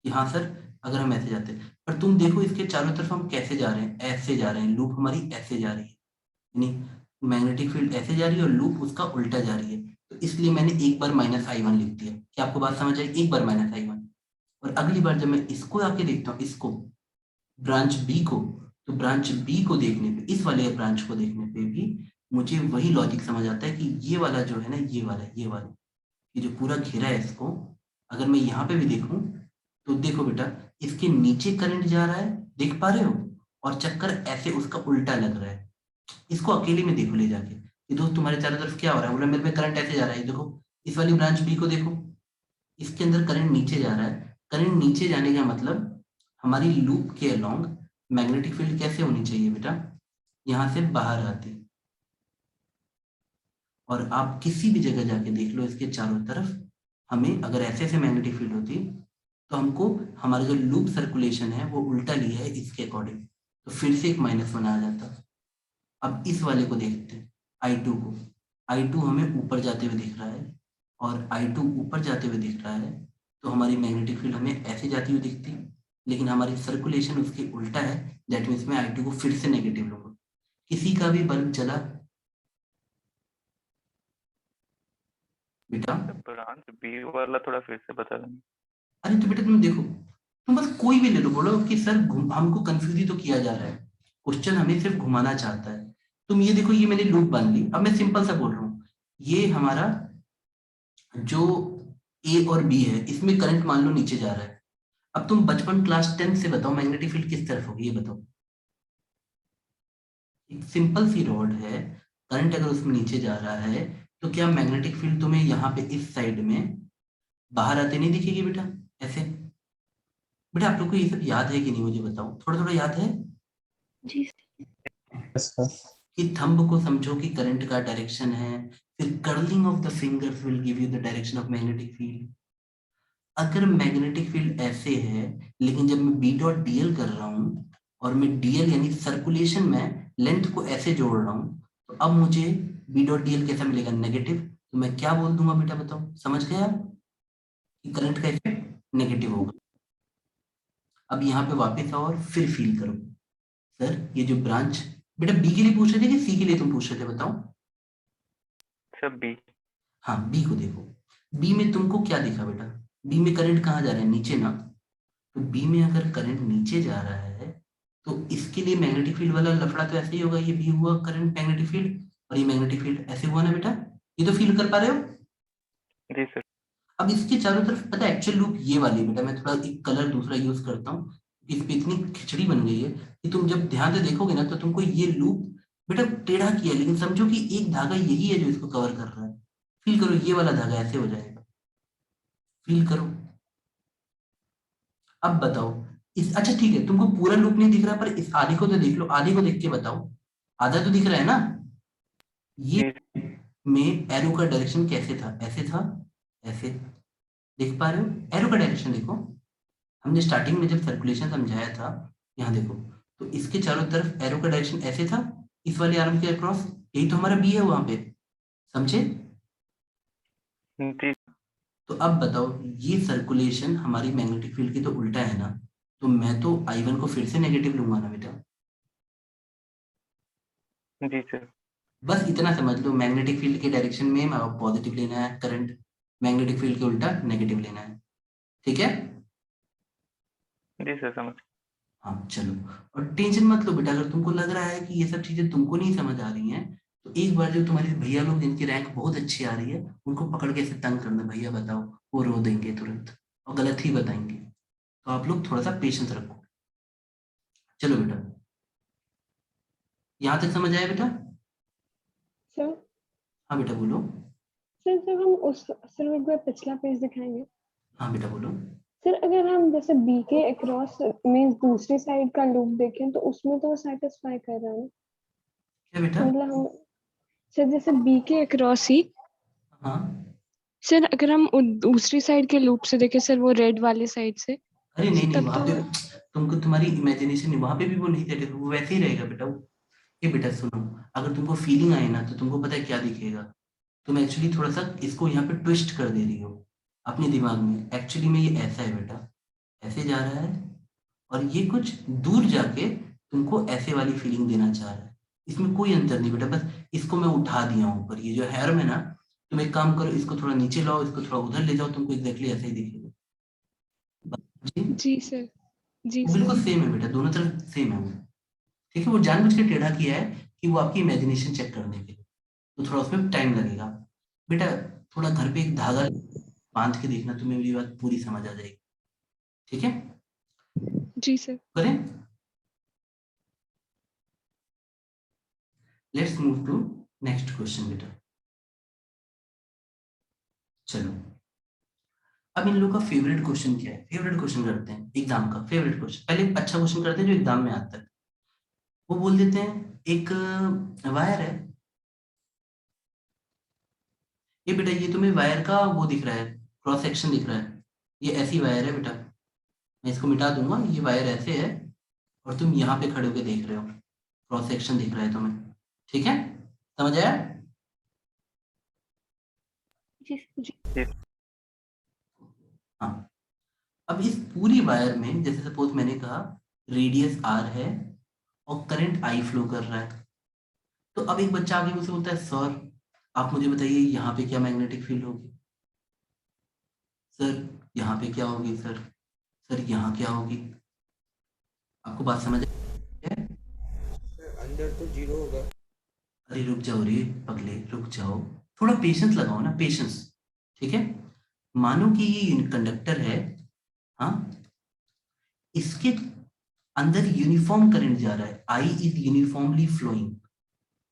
कि हाँ सर, अगर हम ऐसे जाते। पर तुम देखो इसके चारों तरफ हम कैसे जा रहे हैं, ऐसे जा रहे हैं, लूप हमारी ऐसे जा रही है, यानी मैग्नेटिक फील्ड ऐसे जा रही है और लूप उसका उल्टा जा रही है। तो इसलिए मैंने एक बार -I1 लिख दिया। क्या आपको बात समझ आई, एक बार -I1। और अगली बार जब मैं इसको आके देखता हूँ, इसको ब्रांच बी को, तो ब्रांच बी को देखने पे, इस वाले ब्रांच को देखने पे भी मुझे वही लॉजिक समझ आता है कि ये वाला जो है ना, ये वाला ये जो पूरा घेरा है इसको, अगर मैं यहाँ पे भी देखूं, तो देखो बेटा इसके नीचे करंट जा रहा है, देख पा रहे हो, और चक्कर ऐसे उसका उल्टा लग रहा है। इसको अकेले में देखो ले जाके कि दोस्त तुम्हारे चारों तरफ क्या हो रहा है, बोला मेरे में करंट ऐसे जा रहा है, देखो इस वाली ब्रांच बी को देखो, इसके अंदर करंट नीचे जा रहा है। करंट नीचे जाने का मतलब हमारी लूप के अलोंग मैग्नेटिक फील्ड कैसे होनी चाहिए बेटा, यहाँ से बाहर आती, और आप किसी भी जगह जाके देख लो इसके चारों तरफ, हमें अगर ऐसे ऐसे मैग्नेटिक फील्ड होती तो हमको हमारा जो लूप सर्कुलेशन है वो उल्टा लिया है इसके अकॉर्डिंग, तो फिर से एक -1 आ जाता। अब इस वाले को देखते हैं, I2 को। I2 हमें ऊपर जाते हुए दिख रहा है, और I2 ऊपर जाते हुए दिख रहा है, तो हमारी मैग्नेटिक फील्ड हमें ऐसे जाती हुई दिखती, लेकिन हमारी सर्कुलेशन उसके उल्टा है। दैट मीन्स मैं I2 को फिर से नेगेटिव लूंगा। किसी का भी बल्ब जला बेटा? ब्रांच बी वाला थोड़ा फिर से बता देंगे। अरे तो बेटा तुम देखो, तुम बस कोई भी ले लो, बोलो कि सर हमको कंफ्यूज ही तो किया जा रहा है, क्वेश्चन हमें सिर्फ घुमाना चाहता है। तुम ये देखो, ये मैंने लूप बांध ली। अब मैं सिंपल सा बोल रहा हूँ, ये हमारा जो ए और बी है, इसमें करंट मान लो नीचे जा रहा है। अब तुम बचपन क्लास 10 से बताओ मैग्नेटिक फील्ड किस तरफ होगी, ये बताओ। एक सिंपल सी रॉड है, करंट अगर उसमें नीचे जा रहा है, तो क्या मैग्नेटिक फील्ड तुम्हें यहाँ पे इस साइड में बाहर आते नहीं दिखेगी बेटा? ऐसे। बेटा आप लोग को ये सब याद है कि नहीं, मुझे बताओ, थोड़ा थोड़ा याद है? जी सर। कि थंब को समझो कि करंट का डायरेक्शन है, फिर curling of the fingers will give you the direction of magnetic field. अगर मैग्नेटिक फील्ड ऐसे है, लेकिन जब मैं बी डॉट डीएल कर रहा हूँ, और मैं डीएल यानी सर्कुलेशन में लेंथ को ऐसे जोड़ रहा हूँ, तो अब मुझे बी डॉट डीएल कैसा मिलेगा? नेगेटिव। तो मैं क्या बोल दूंगा बेटा, बताओ, समझ गए आप कि करंट का इफेक्ट नेगेटिव होगा। अब यहाँ पे वापस आओ और फिर फील करो। सर ये जो ब्रांच, बेटा बी के लिए पूछ रहे थे कि सी के लिए तुम पूछ रहे थे, बताओ? सब बी। हाँ, बी को देखो। बी में तुमको क्या दिखा बेटा? बी में करंट कहाँ जा रहा है? नीचे ना। तो बी में अगर करंट नीचे जा रहा है, तो इसके लिए मैग्नेटिक फील्ड वाला लफड़ा तो ऐसे ही होगा। ये बी हुआ करंट मैग्नेटिक फील्ड, और ये मैग्नेटिक फील्ड ऐसे हुआ ना बेटा? ये तो फील कर पा रहे हो? जी सर। अब इसके चारों तरफ पता है एक्चुअल लूप ये वाली है बेटा। मैं थोड़ा एक कलर दूसरा यूज करता हूँ, इस पे इतनी खिचड़ी बन गई है कि तुम जब ध्यान से देखोगे ना, तो तुमको ये लूप बेटा टेढ़ा किया है, लेकिन समझो कि एक धागा यही है जो इसको कवर कर रहा है। फील करो, ये वाला धागा ऐसे हो जाएगा। फील करो। अब बताओ, इस, अच्छा ठीक है, तुमको पूरा लूप नहीं दिख रहा, पर इस आधे को तो देख लो, आधे को देख के बताओ। आधा तो दिख रहा है ना? ये जी में एरो का डायरेक्शन कैसे था? ऐसे था, ऐसे। देख पा रहे हो एरो का डायरेक्शन? देखो, हमने स्टार्टिंग में जब सर्कुलेशन समझाया था, यहाँ देखो, तो इसके चारों तरफ एरो का डायरेक्शन ऐसे था, इस वाले आर्म के अक्रॉस। यही तो हमारा बी है वहां पे, समझे? जी। तो अब बताओ, ये सर्कुलेशन हमारी मैग्नेटिक फील्ड की तो उल्टा है ना, तो मैं तो I1 को फिर से नेगेटिव लूंगा ना बेटा? जी सर। बस इतना समझ लो, मैग्नेटिक फील्ड के डायरेक्शन में पॉजिटिव लेना है करंट, मैग्नेटिक फील्ड के उल्टा नेगेटिव लेना है। ठीक है? जी सर समझ। हाँ चलो। और टेंशन मत लो बेटा, अगर तुमको लग रहा है कि ये सब चीजें तुमको नहीं समझ आ रही हैं, तो एक बार जो तुम्हारे भैया लोग जिनकी रैंक बहुत अच्छी आ रही है, उनको पकड़ के ऐसे तंग करना, भैया बताओ। वो रो देंगे तुरंत, और गलत ही बताएंगे। तो आप लोग थोड़ा सा पेशेंस रखो। चलो बेटा, यहाँ तक समझ आया बेटा? सर हाँ बेटा बोलो। सर जब हम उस सर एक बार पिछला पेज दिखाएंगे। हाँ बेटा बोलो। सर अगर हम जैसे बी के अक्रॉस मींस दूसरी साइड का लूप देखें तो उसमें तो सेटिस्फाई कर रहा है ना? क्या बेटा? मतलब हम सर जैसे बी के अक्रॉस ही, हाँ। सर अगर हम दूसरी साइड के लूप से देखें सर, वो रेड वाले साइड से, अरे नहीं नहीं, तब वहां तो पे तुमको, तुम्हारी इमेजिनेशन, वहां पे भी वो नहीं सेट, वो वैसे ही रहेगा बेटा। ये बेटा सुनो, अगर तुमको फीलिंग आए ना, तो तुमको पता है क्या दिखेगा? तुम एक्चुअली थोड़ा सा इसको यहाँ पे ट्विस्ट कर दे रही हो अपने दिमाग में। एक्चुअली में ये ऐसा है बेटा, ऐसे जा रहा है, और ये कुछ दूर जाके तुमको ऐसे वाली फीलिंग देना चाह रहा है। इसमें कोई अंतर नहीं बेटा, बस इसको मैं उठा दिया हूँ ऊपर। ये जो हेयर में ना, तुम एक काम करो, इसको थोड़ा नीचे लाओ, इसको थोड़ा उधर ले जाओ, तुमको एग्जैक्टली ऐसा ही दिखेगा। जी, जी सर। जी वो सर। बिल्कुल सेम है बेटा, दोनों तरफ सेम है वो। ठीक है, वो जानबूझ के टेढ़ा किया है कि वो आपकी इमेजिनेशन चेक करने के लिए, तो थोड़ा उसमें टाइम लगेगा। बेटा थोड़ा घर पे एक धागा बांध के देखना, तुम्हें मेरी बात पूरी समझ आ जाएगी। ठीक है? जी सर। करें? Let's move to next question बेटा। चलो, अब इन लोग का फेवरेट क्वेश्चन क्या है? फेवरेट क्वेश्चन करते हैं एग्जाम का, फेवरेट क्वेश्चन। पहले एक अच्छा क्वेश्चन करते हैं जो एग्जाम में आता है। वो बोल देते हैं, एक वायर है, ये बेटा ये तुम्हें वायर का वो दिख रहा है, क्रॉस सेक्शन दिख रहा है, ये ऐसी वायर है बेटा, मैं इसको मिटा दूंगा, ये वायर ऐसे है और तुम यहाँ पे खड़े होके देख रहे हो, क्रॉस सेक्शन दिख रहा है तुम्हें, ठीक है, समझ आया? जी हाँ, अब इस पूरी वायर में जैसे सपोज मैंने कहा रेडियस आर है और करंट आई फ्लो कर रहा है, तो अब एक बच्चा आगे मुझसे बोलता है सर आप मुझे बताइए यहाँ पे क्या मैग्नेटिक फील्ड होगी, सर यहाँ पे क्या होगी, सर यहाँ क्या होगी, आपको बात समझ आई है? अंदर तो 0 होगा। अरे रुक जाओ रे पगले, रुक जाओ, थोड़ा पेशेंस लगाओ ना, पेशेंस, ठीक है। मानो कि ये कंडक्टर है, हाँ, इसके अंदर यूनिफॉर्म करंट जा रहा है, आई इज यूनिफॉर्मली फ्लोइंग,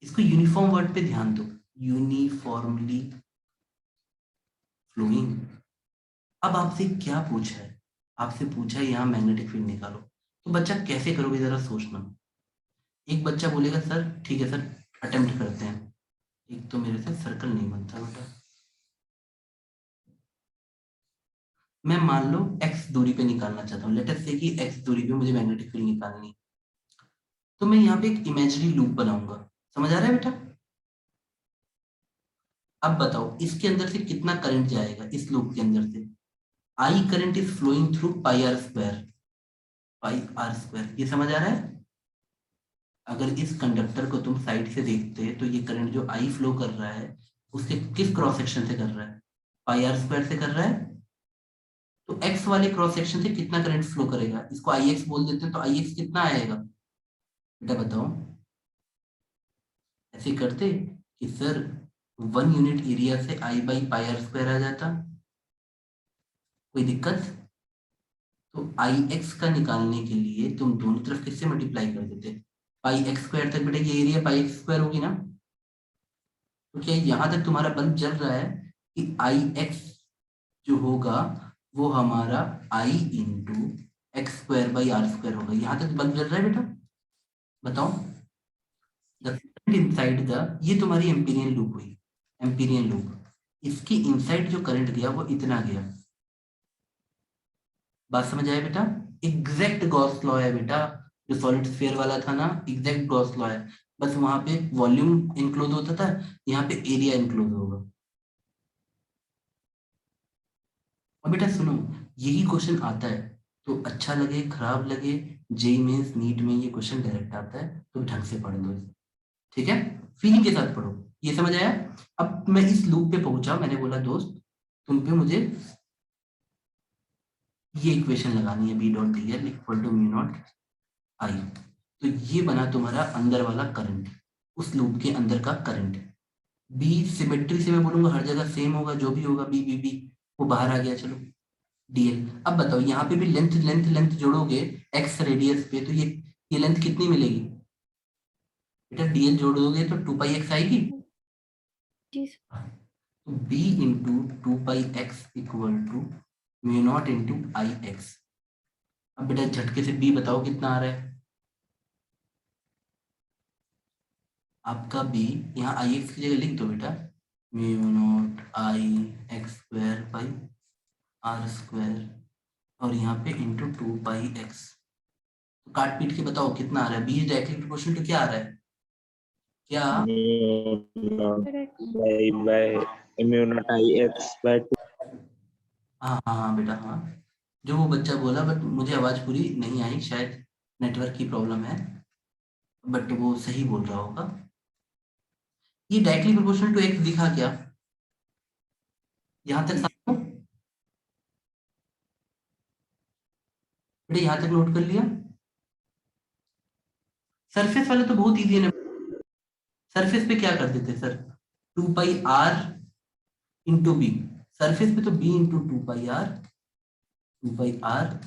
इसको यूनिफॉर्म वर्ड पे ध्यान दो, यूनिफॉर्मली फ्लोइंग। अब आपसे क्या पूछा है, आपसे पूछा है यहाँ मैग्नेटिक फील्ड निकालो, तो बच्चा कैसे करोगे जरा सोचना। एक बच्चा बोलेगा सर ठीक है सर अटेम्प्ट करते हैं, एक तो मेरे से सर्कल नहीं बनता बेटा, मैं मान लो x दूरी पे निकालना चाहता हूँ, लेट अस से कि x दूरी पे मुझे मैग्नेटिक फील्ड निकालनी है, तो मैं यहाँ पे एक इमेजिनरी लूप बनाऊंगा, समझ आ रहा है बेटा? अब बताओ इसके अंदर से कितना करंट जाएगा, इस लूप के अंदर से I current is flowing through pi R square, pi R square, ये समझ आ रहा है? अगर इस कंडक्टर को तुम साइड से देखते तो ये करंट जो आई फ्लो कर रहा है उसके किस क्रॉस सेक्शन से कर रहा है, पाई आर स्क्वायर से कर रहा है, तो एक्स वाले क्रॉस सेक्शन से कितना करंट फ्लो करेगा, इसको आई एक्स बोल देते हैं, तो आई एक्स कितना आएगा बेटा बताओ? ऐसे करते कि सर 1 यूनिट एरिया से आई बाई पाई आर स्क्वायर आ जाता, कोई दिक्कत? तो आई एक्स का निकालने के लिए तुम दोनों तरफ किससे मल्टीप्लाई कर देते, पाई एक्स स्क्वायर तक, बेटा ये एरिया पाई एक्स स्क्वायर होगी ना, तो क्या यहां तक तुम्हारा बल्ब जल रहा है कि आई एक्स जो होगा वो हमारा I into x square by R square होगा, यहां तक बल्ब जल रहा है बेटा बताओ? द करंट इनसाइड द, ये तुम्हारी एम्पीरियन लूप हुई, एम्पीरियन लूप, इसके इनसाइड जो करंट गया वो इतना गया, बात समझ आया बेटा? एग्जैक्ट गॉस लॉ है बेटा, जो सॉलिड स्फीयर वाला था ना, एग्जैक्ट गॉस लॉ है, बस वहां पे वॉल्यूम इंक्लूड होता था, यहाँ पे एरिया इंक्लूड होगा। और बेटा सुनो, यही क्वेश्चन आता है, तो अच्छा लगे खराब लगे, जेई मेंस नीट में ये क्वेश्चन डायरेक्ट आता है, तो ढंग से पढ़ लो इसे, ठीक है, फीलिंग के साथ पढ़ो, ये समझ आया? अब मैं इस लूप पे पहुंचा, मैंने बोला दोस्त तुम पे मुझे ये इक्वेशन लगानी है, B dot D L equal to mu naught I, तो ये बना तुम्हारा अंदर वाला करंट, उस लूप के अंदर का करंट, बी सिमेट्री से मैं बोलूंगा हर जगह सेम होगा, जो भी होगा बी बी बी वो बाहर आ गया, चलो डीएल। अब बताओ यहाँ पे भी लेंथ लेंथ लेंथ जोड़ोगे एक्स रेडियस पे, तो ये लेंथ कितनी मिलेगी बेटा, डीएल जोड़ोगे तो 2 पाई एक्स आएगी, जी तो B into 2 pi X equal to mu naught into I X. अब बेटा झटके से बी बताओ कितना आ रहा है आपका बी, यहाँ आई एक्स की जगह लिख दो बेटा, mu naught I X square by R square, और यहाँ पे इंटू 2 पाई एक्स, तो काट पीट के बताओ कितना आ रहा है, B is directly proportional to क्या आ रहा है, क्या? Mu naught I X by 2। हाँ हाँ हाँ बेटा हाँ, जो वो बच्चा बोला, बट मुझे आवाज पूरी नहीं आई, शायद नेटवर्क की प्रॉब्लम है, बट वो सही बोल रहा होगा। ये डायरेक्टली प्रोपोर्शनल टू एक्स दिखा क्या, यहाँ तक सबको बेटा, यहाँ तक नोट कर लिया? सरफेस वाले तो बहुत इजी है ना, सरफेस पे क्या कर देते sir, 2 pi R into B, surface पे तो B into 2 pi R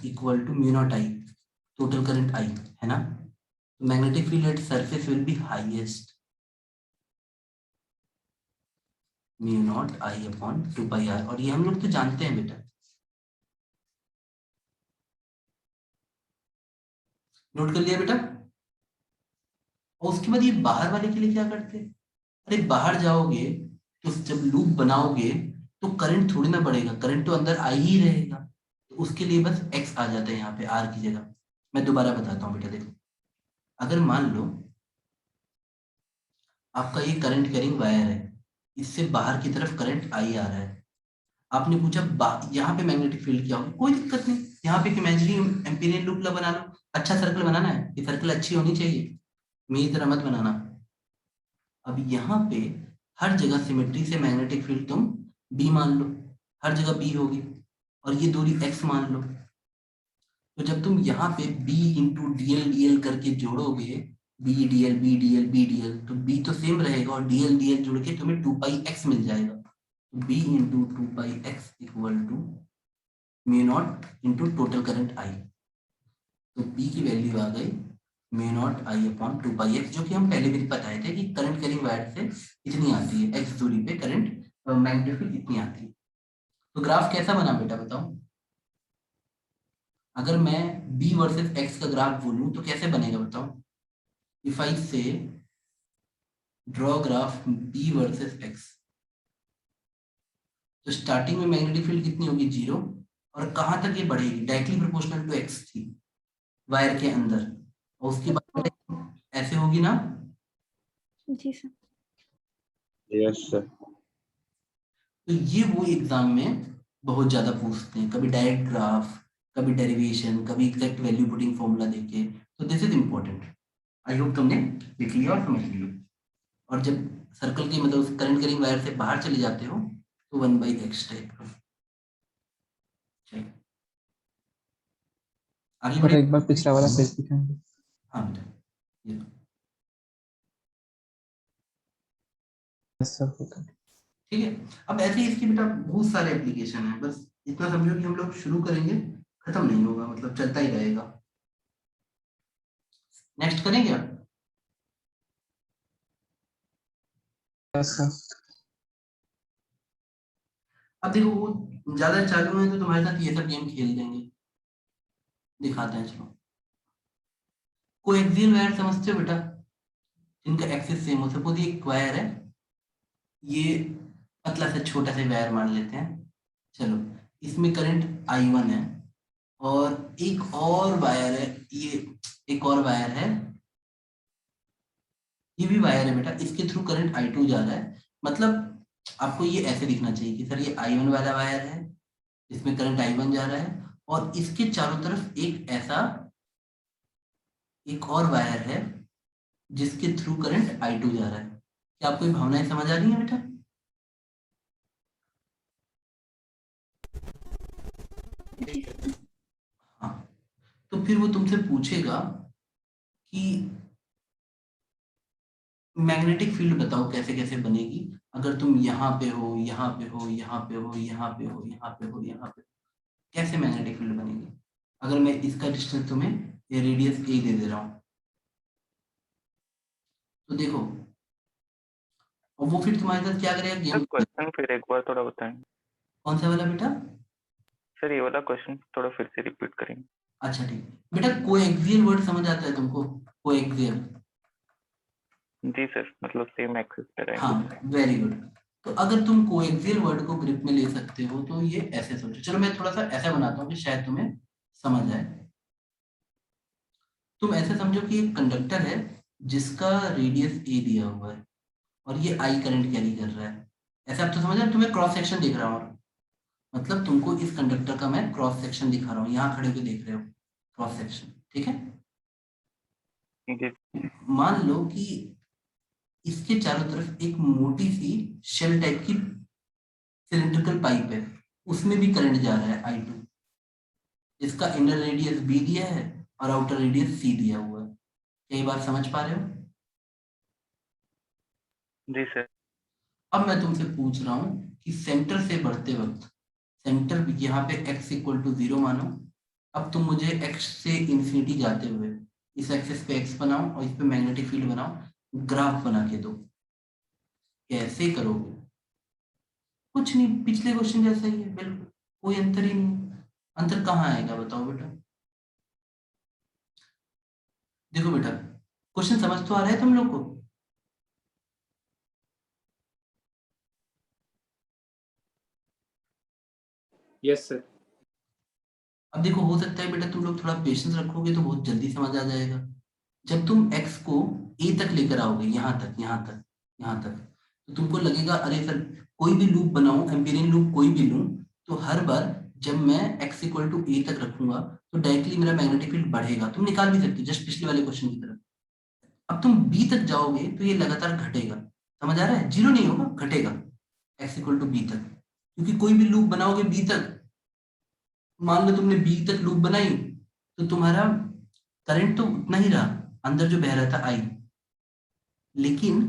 equal to mu naught I, total current I है ना, magnetic field at surface will be highest mu naught I upon 2 pi R, और ये हम लोग तो जानते हैं बेटा, नोट कर लिया बेटा? और उसके बाद ये बाहर वाले के लिए क्या करते, अरे बाहर जाओगे तो जब लूप बनाओगे तो करंट थोड़ी ना बढ़ेगा, करंट तो अंदर आ ही रहेगा, तो उसके लिए बस x आ जाता है यहाँ पे r की जगह। मैं दोबारा बताता हूँ बेटा, देखो अगर मान लो आपका ये करंट कैरिंग वायर है, इससे बाहर की तरफ करंट आई आ रहा है, आपने पूछा यहाँ पे मैग्नेटिक फील्ड क्या होगा, कोई दिक्कत नहीं, यहाँ पे एक इमेजिनरी एम्पीरियल लूप बना लो, अच्छा सर्कल बनाना है, ये सर्कल अच्छी होनी चाहिए, मेरी तरह मत बनाना। अब यहाँ पे हर जगह सिमेट्री से मैग्नेटिक फील्ड तुम B मान लो, हर जगह B होगी, और ये दूरी x मान लो। तो जब तुम यहाँ पे B इंटू DL करके जोड़ोगे, B dl, तो B तो सेम रहेगा, और DL जोड़ के तुम्हें 2πx मिल जाएगा। तो B into 2πx equal to mu naught into total current I। तो B की वैल्यू आ गई mu naught I upon 2πx, जो कि हम पहले भी बताए थे कि करंट कैरिंग वायर से इतनी आती है, x दूरी पे करंट मैग्नेटिक फील्ड इतनी आती है। तो ग्राफ कैसा बना बेटा बताओ, अगर मैं B वर्सेस x का ग्राफ बोलूं तो कैसे बनेगा बताओ। इफ आई से draw graph B versus x, तो स्टार्टिंग में मैग्नेटिक फील्ड कितनी होगी 0, और कहां तक ये बढ़ेगी, डायरेक्टली प्रोपोर्शनल टू x थी वायर के अंदर, और उसके बाद ऐसे होगी ना। जी सर। Yes sir. तो ये वो एग्जाम में बहुत ज्यादा पूछते हैं, कभी डायरेक्ट ग्राफ, कभी डेरिवेशन, कभी एग्जैक्ट वैल्यू पुटिंग फॉर्मूला देके, तो this is important. I hope तुमने लिख लिया और समझ लिया। और जब सर्कल के मतलब करंट कैरिंग वायर से बाहर चले जाते हो तो 1/x टाइप का। आगे और बढ़े। एक बार पिछला वाला पेज दिखाएंगे। हाँ बेटा, ये लो। यस सर होता है। ठीक है, अब ऐसे ही इसकी बेटा बहुत सारे एप्लीकेशन है, बस इतना समझो कि हम लोग शुरू करेंगे खत्म नहीं होगा, मतलब चलता ही रहेगा। नेक्स्ट करेंगे आप। Yes sir. अब देखो वो ज्यादा चालू है तो तुम्हारे साथ ये सब गेम खेल देंगे, दिखाते हैं चलो। कोएक्सियल वायर समझते हो बेटा, जिनका एक्सिस सेम हो, सपोज ये एक वायर है, ये पतला सा छोटा सा वायर मान लेते हैं, चलो इसमें करंट I1 है, और एक और वायर है, ये एक और वायर है, ये भी वायर है बेटा, इसके थ्रू करंट I2 जा रहा है। मतलब आपको ये ऐसे दिखना चाहिए कि सर ये I1 वाला वायर है, इसमें करंट I1 जा रहा है, और इसके चारों तरफ एक ऐसा एक और वायर है जिसके थ्रू करंट I2 जा रहा है। क्या आपको ये भावनाएं समझ आ रही है बेटा? हाँ, तो फिर वो तुमसे पूछेगा कि मैग्नेटिक फील्ड बताओ कैसे कैसे बनेगी, अगर तुम यहाँ पे हो, यहाँ पे हो, यहाँ पे हो, यहाँ पे हो, यहाँ पे हो, यहाँ पे हो, कैसे मैग्नेटिक फील्ड बनेगी। अगर मैं इसका डिस्टेंस तुम्हें ये रेडियस A दे रहा हूँ, तो देखो, और वो फिर तुम्हारे साथ क्या करेगा सर गेम। क्वेश्चन फिर एक बार थोड़ा बताएं। कौन सा वाला बेटा? सर ये वाला क्वेश्चन थोड़ा फिर से रिपीट करेंगे। अच्छा ठीक बेटा, कोएक्सियल वर्ड समझ आता है तुमको? कोएक्सियल, जी सर, मतलब सेम एक्सिस पे रहेंगे। हाँ वेरी गुड। तो अगर तुम कोएक्सियल वर्ड को ग्रिप में ले सकते हो तो ये ऐसे सोचो, चलो मैं थोड़ा सा ऐसा बनाता हूँ कि शायद तुम्हें समझ आए। तुम ऐसे समझो कि एक कंडक्टर है जिसका रेडियस A दिया हुआ है, और ये I करंट कैरी कर रहा है, ऐसा आप तो समझ रहे हो, तुम्हें क्रॉस सेक्शन दिख रहा हूँ, मतलब तुमको इस कंडक्टर का मैं क्रॉस सेक्शन दिखा रहा हूँ, यहाँ खड़े होकर देख रहे हो क्रॉस सेक्शन, ठीक है। जी मान लो कि इसके चारों तरफ एक मोटी सी शेल टाइप की सिलिंड्रिकल पाइप है, उसमें भी करंट जा रहा है I2, इसका इनर रेडियस B दिया है और आउटर रेडियस C दिया हुआ है। कई बार समझ पा रहे हो? जी सर। अब मैं तुमसे पूछ रहा हूँ कि सेंटर से बढ़ते वक्त, सेंटर यहाँ पे x इक्वल टू 0 मानो, अब तुम मुझे x से इंफिनिटी जाते हुए इस एक्सिस पे x बनाओ और इस पे मैग्नेटिक फील्ड बनाओ, ग्राफ बना के दो। कैसे करोगे? कुछ नहीं, पिछले क्वेश्चन जैसा ही है बिल्कुल, कोई अंतर ही नहीं। अंतर कहाँ आएगा बताओ बेटा? देखो बेटा, क्वेश्चन समझ तो आ रहा है तुम लोग को? Yes sir. अब देखो, हो सकता है बेटा तुम लोग थोड़ा पेशेंस रखोगे तो बहुत जल्दी समझ आ जाएगा। जब तुम x को a तक लेकर आओगे, यहाँ तक, यहाँ तक, यहाँ तक, तो तुमको लगेगा अरे सर, कोई भी लूप बनाऊं, एम्पीरियन लूप कोई भी लूं, तो हर बार जब मैं x इक्वल टू a तक रखूंगा तो डायरेक्टली मेरा मैग्नेटिक फील्ड बढ़ेगा। तुम निकाल भी सकते हो जस्ट पिछले वाले क्वेश्चन की तरह। अब तुम b तक जाओगे तो ये लगातार घटेगा। समझ आ रहा है? जीरो नहीं होगा, घटेगा x इक्वल टू b तक, क्योंकि कोई भी लूप बनाओगे b तक, मान लो तुमने b तक लूप बनाई, तो तुम्हारा करंट तो उतना ही रहा, अंदर जो बह रहा था I, लेकिन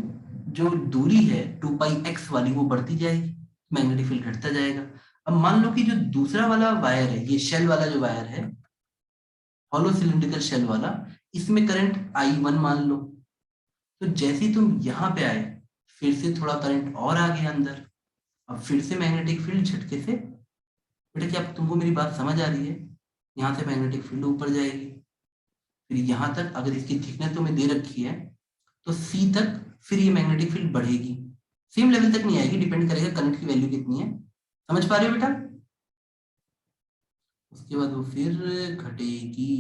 जो दूरी है 2πx वाली वो बढ़ती जाएगी, मैग्नेटिक फील्ड घटता जाएगा। अब मान लो कि जो दूसरा वाला वायर है, ये शेल वाला जो वायर है, हॉलो सिलिंड्रिकल शेल वाला, इसमें करंट I1 मान लो। तो जैसे ही तुम यहाँ पे आए, फिर से थोड़ा करंट और आ गया अंदर, अब फिर से मैग्नेटिक फील्ड झटके से, बेटा क्या तुमको मेरी बात समझ आ रही है? यहाँ से मैग्नेटिक फील्ड ऊपर जाएगी, फिर यहाँ तक, अगर इसकी थिकनेस तुम्हें दे रखी है तो C तक, फिर ये मैग्नेटिक फील्ड बढ़ेगी, सेम लेवल तक नहीं आएगी, डिपेंड करेगा करंट की वैल्यू कितनी है। समझ पा रहे हो बेटा? उसके बाद वो फिर घटेगी।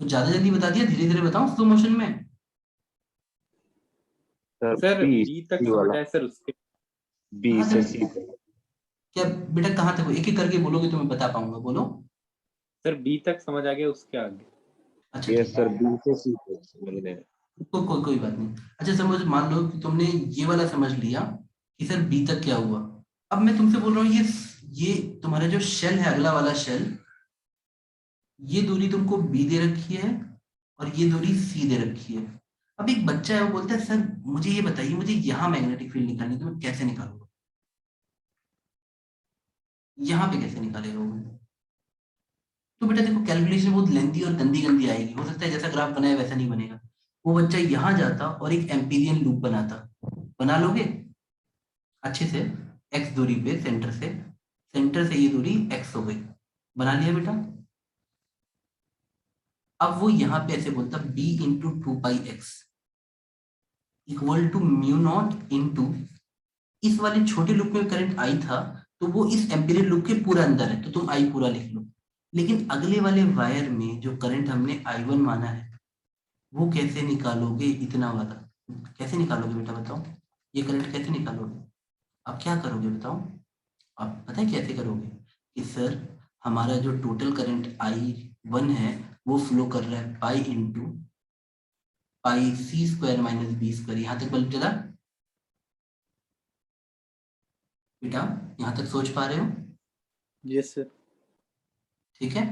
कुछ ज्यादा जल्दी बता दिया, धीरे धीरे बताऊं स्लो मोशन में? सर B बी तक C समझ वाला, आए सर, उसके B कहाँ से तक? C तक। क्या बेटा कहाँ तक हो? एक एक करके बोलोगे तो मैं बता पाऊंगा, बोलो। सर बी तक समझ आ गया, उसके आगे। अच्छा यस ठीक सर, है, B से C तक समझ रहे हैं। कोई बात नहीं। अच्छा समझ, मान लो कि तुमने ये वाला समझ लिया कि सर बी तक क्या हुआ। अब मैं तुमसे बोल रहा हूँ, ये तुम्हारा जो शेल है, अगला वाला शेल, ये दूरी तुमको बी दे रखी है और ये दूरी सी दे रखी है। अब एक बच्चा है, वो बोलता है सर मुझे ये बताइए, मुझे यहाँ मैग्नेटिक फील्ड निकालनी है, तो मैं कैसे निकालूंगा? यहाँ पे कैसे निकालेगा वो? तो बेटा देखो, कैलकुलेशन बहुत लेंथी और गंदी गंदी आएगी, हो सकता है जैसा ग्राफ बनाया वैसा नहीं बनेगा। वो बच्चा यहाँ जाता और एक एम्पीरियन लूप बनाता। बना लोगे अच्छे से? एक्स दूरी पे सेंटर से ये दूरी एक्स हो गई, बना लिया बेटा? अब वो यहाँ पे ऐसे बोलता, b into 2πx equal to mu naught into, इस वाले छोटे लूप में करंट आई था, तो वो इस एम्पीरियन लूप के पूरा अंदर है, तो तुम आई पूरा लिख लो। लेकिन अगले वाले वायर में जो करंट हमने I1 माना है, वो कैसे निकालोगे? इतना वाला कैसे निकालोगे बेटा, बताओ? ये करंट कैसे निकालोगे? आप क्या करोगे बताओ? आप पता है कैसे करोगे? कि सर हमारा जो टोटल करंट I1 है वो फ्लो कर रहा है pi into pi C square minus B square. यहाँ तक बल्ब जला बेटा? यहाँ तक सोच पा रहे हो? Yes sir. ठीक है।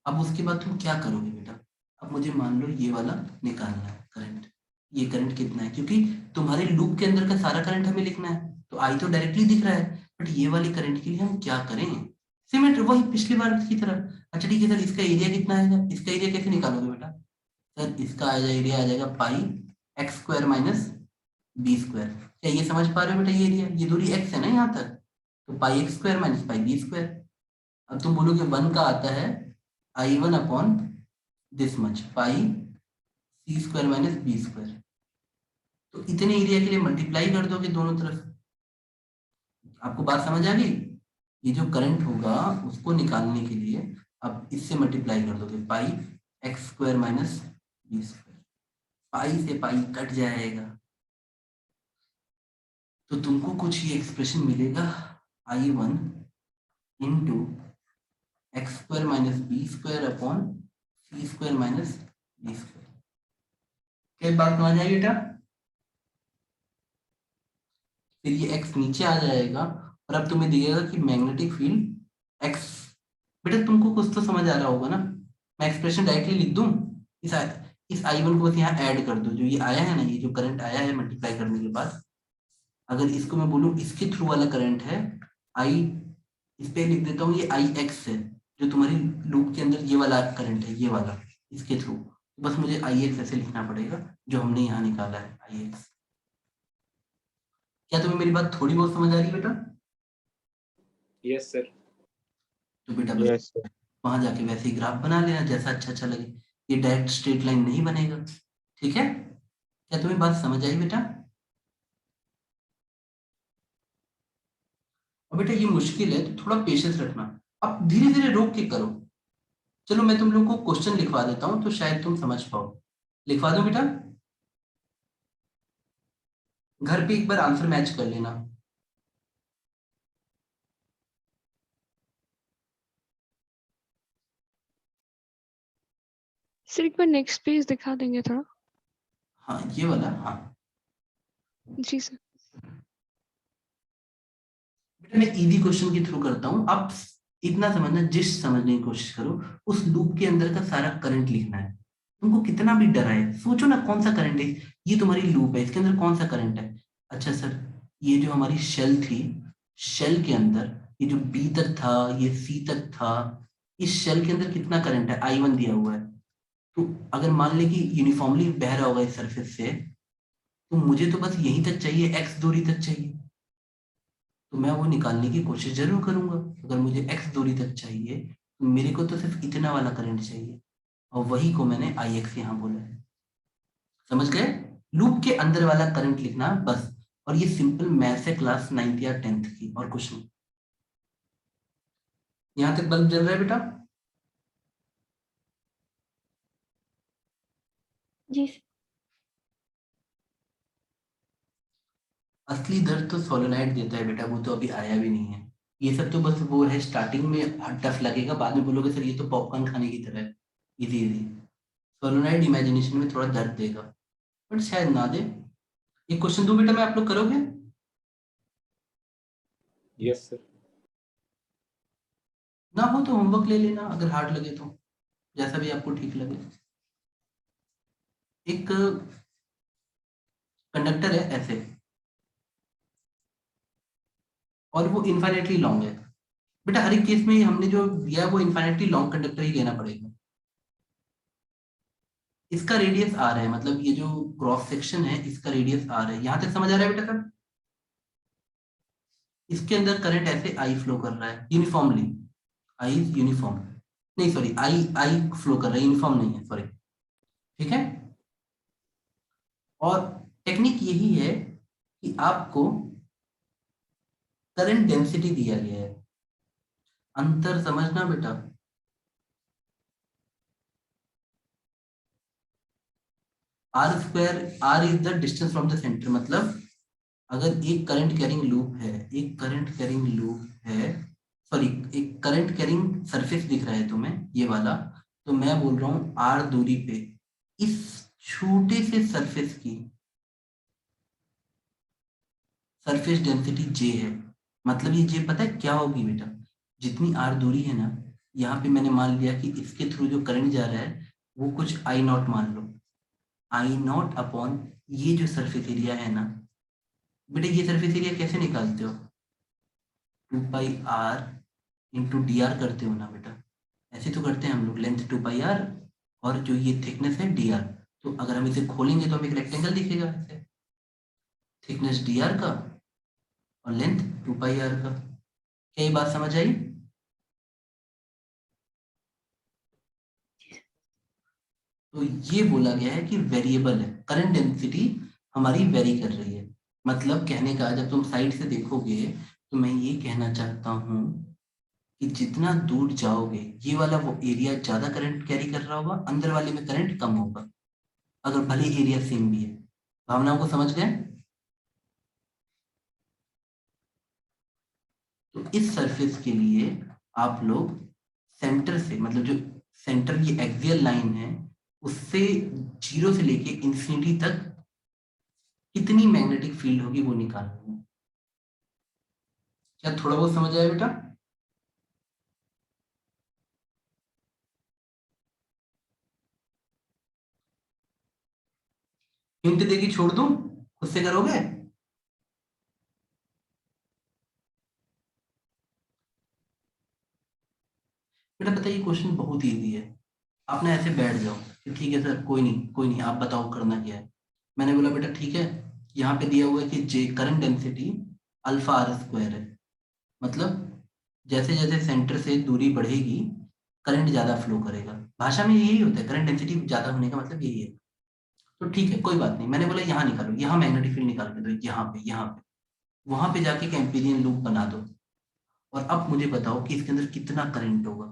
अब उसके बाद तुम क्या करोगे बेटा? अब मुझे मान लो ये वाला निकालना है करंट, ये करंट कितना है, क्योंकि तुम्हारे लूप के अंदर का सारा करंट हमें लिखना है, तो आई तो डायरेक्टली दिख रहा है, बट ये वाले करंट के लिए हम क्या करें? सिमेट्री, वही पिछली बार की तरह। अच्छा ठीक है सर, इसका एरिया कितना आएगा? इसका एरिया कैसे निकालोगे बेटा? सर इसका एरिया आ जाएगा pi x square minus B square. क्या ये समझ पा रहे हो बेटा? ये एरिया, ये दूरी एक्स है ना यहाँ तक, तो pi x square minus pi B square. अब तुम बोलोगे 1 का आता है I1 upon this much pi C square minus B square, तो इतने एरिया के लिए मल्टीप्लाई कर दोगे दोनों तरफ। आपको बात समझ आ गई? ये जो करंट होगा उसको निकालने के लिए अब इससे मल्टीप्लाई कर दोगे, pi x square minus B square, pi से पाई कट जाएगा, तो तुमको कुछ ये एक्सप्रेशन मिलेगा, I1 into x square minus B square upon c square minus B square. क्या बात समझ आई बेटा? फिर ये x नीचे आ जाएगा और अब तुम्हें दिखेगा कि मैग्नेटिक फील्ड x। बेटा तुमको कुछ तो समझ आ रहा होगा ना? मैं एक्सप्रेशन डायरेक्टली लिख दूं, इस I1 को बस यहाँ ऐड कर दो, जो ये आया है ना, ये जो करंट आया है मल्टीप्लाई करने के बाद, अगर इसको मैं बोलूं इसके थ्रू वाला करंट है I, इस पे लिख देता हूँ ये IX है, जो तुम्हारी लूप के अंदर ये वाला करंट है, ये वाला इसके थ्रू, बस मुझे IX ऐसे लिखना पड़ेगा जो हमने यहाँ निकाला है IX। क्या तुम्हें मेरी बात थोड़ी बहुत समझ आ रही है बेटा? Yes sir. तो बेटा बस यस सर। वहां जाके वैसे ही ग्राफ बना लेना जैसा अच्छा लगे, ये डायरेक्ट स्ट्रेट लाइन नहीं बनेगा। ठीक है? क्या तुम्हें बात समझ आई बेटा? और बेटा ये मुश्किल है तो थोड़ा पेशेंस रखना, आप धीरे धीरे रोक के करो। चलो मैं तुम लोग को क्वेश्चन लिखवा देता हूँ तो शायद तुम समझ पाओ। लिखवा दो बेटा, घर पे एक बार आंसर मैच कर लेना। सर एक बार नेक्स्ट पेज दिखा देंगे थोड़ा। हाँ ये वाला, हाँ जी सर। बेटा मैं इजी क्वेश्चन के थ्रू करता हूँ, आप इतना समझना, जिस समझने की कोशिश करो, उस लूप के अंदर का सारा करंट लिखना है। तुमको कितना भी डर है, सोचो ना कौन सा करंट है, ये तुम्हारी लूप है, इसके अंदर कौन सा करंट है। अच्छा सर, ये जो हमारी शेल थी, शेल के अंदर ये जो बी तक था, ये सी तक था, इस शेल के अंदर कितना करंट है, I1 दिया हुआ है। तो अगर मान ले कि यूनिफॉर्मली बह रहा होगा इस सरफेस से, तो मुझे तो बस यहीं तक चाहिए, x दूरी तक चाहिए, तो मैं वो निकालने की कोशिश जरूर करूंगा। अगर मुझे x दूरी तक चाहिए तो मेरे को तो सिर्फ इतना वाला करंट चाहिए, और वही को मैंने Ix यहाँ बोला है। समझ गए? लूप के अंदर वाला करंट लिखना बस, और ये सिंपल मैथ्स है क्लास 9th या 10th की, और कुछ नहीं। यहां तक बल्ब जल रहा है बेटा? जी सर। असली दर्द तो सोलोनाइड देता है बेटा, वो तो अभी आया भी नहीं है। ये सब तो बस वो है, स्टार्टिंग में टफ लगेगा, बाद में बोलोगे सर ये तो पॉपकॉर्न खाने की तरह है, इजी इजी। सोलोनाइड इमेजिनेशन में थोड़ा दर्द देगा, बट शायद ना दे। एक क्वेश्चन दो बेटा, मैं आप लोग करोगे? Yes sir. ना हो तो होमवर्क ले लेना, अगर हार्ड लगे तो, जैसा भी आपको ठीक लगे। एक कंडक्टर है ऐसे, और वो इन्फाइनेटली लॉन्ग है। बेटा हर एक केस में हमने जो दिया है वो इन्फाइनेटली लॉन्ग कंडक्टर ही लेना पड़ेगा। इसका रेडियस आर है, मतलब ये जो क्रॉस सेक्शन है इसका रेडियस आर है। यहां तक समझ आ रहा है बेटा सब? इसके अंदर करंट ऐसे आई फ्लो कर रहा है यूनिफॉर्मली, आई यूनिफॉर्म, नहीं सॉरी, आई आई फ्लो कर रहा है, यूनिफॉर्म नहीं है, सॉरी। ठीक है, और टेक्निक यही है कि आपको करंट डेंसिटी दिया गया है, अंतर समझना बेटा। R square, R is the distance from the center, मतलब अगर एक करंट कैरिंग लूप है, एक करंट कैरिंग लूप है, सॉरी एक करंट कैरिंग सरफेस दिख रहा है तुम्हें ये वाला, तो मैं बोल रहा हूं आर दूरी पे इस छोटे से सरफेस की सरफेस डेंसिटी जे है। मतलब ये जे पता है क्या होगी बेटा, जितनी आर दूरी है ना, यहाँ पे मैंने मान लिया कि इसके थ्रू जो करंट जा रहा है वो कुछ आई नॉट मान लो, आई नॉट अपॉन ये जो सरफेस एरिया है ना। बेटा ये सरफेस एरिया कैसे निकालते हो, 2πr इंटू डी आर करते हो ना बेटा, ऐसे तो करते हैं हम लोग, लेंथ 2πr और जो ये थिकनेस है डी आर। तो अगर हम इसे खोलेंगे तो हमें एक रेक्टेंगल दिखेगा ऐसे, थिकनेस डी आर का और लेंथ 2πr का। क्या ये बात समझ आई? तो ये बोला गया है कि वेरिएबल है, करंट डेंसिटी हमारी वेरी कर रही है। मतलब कहने का, जब तुम साइड से देखोगे तो मैं ये कहना चाहता हूं कि जितना दूर जाओगे ये वाला वो एरिया ज्यादा करंट कैरी कर रहा होगा, अंदर वाले में करंट कम होगा, अगर भले एरिया सेम भी है। भावनाओं को समझ गए? तो इस सरफेस के लिए आप लोग सेंटर से, मतलब जो सेंटर की एक्सियल लाइन है उससे 0 से लेके इंफिनिटी तक कितनी मैग्नेटिक फील्ड होगी वो निकालना है। क्या थोड़ा बहुत समझ आया बेटा? हिंट देके छोड़ दूं, खुद से करोगे? बेटा बताइए, क्वेश्चन बहुत इजी है, आप ना ऐसे बैठ जाओ कि ठीक है सर कोई नहीं कोई नहीं, आप बताओ करना क्या है। मैंने बोला बेटा ठीक है, यहाँ पे दिया हुआ है कि J current density alpha r square है, मतलब जैसे जैसे सेंटर से दूरी बढ़ेगी करंट ज्यादा फ्लो करेगा। भाषा में यही होता है, करंट डेंसिटी ज्यादा होने का मतलब यही है। तो ठीक है कोई बात नहीं, मैंने बोला यहाँ निकालो, यहाँ मैग्नेटिक फील्ड निकाल के दो, यहाँ पे वहां पे जाके एक एम्पीरियन लूप बना दो। और अब मुझे बताओ कि इसके अंदर कितना करंट होगा।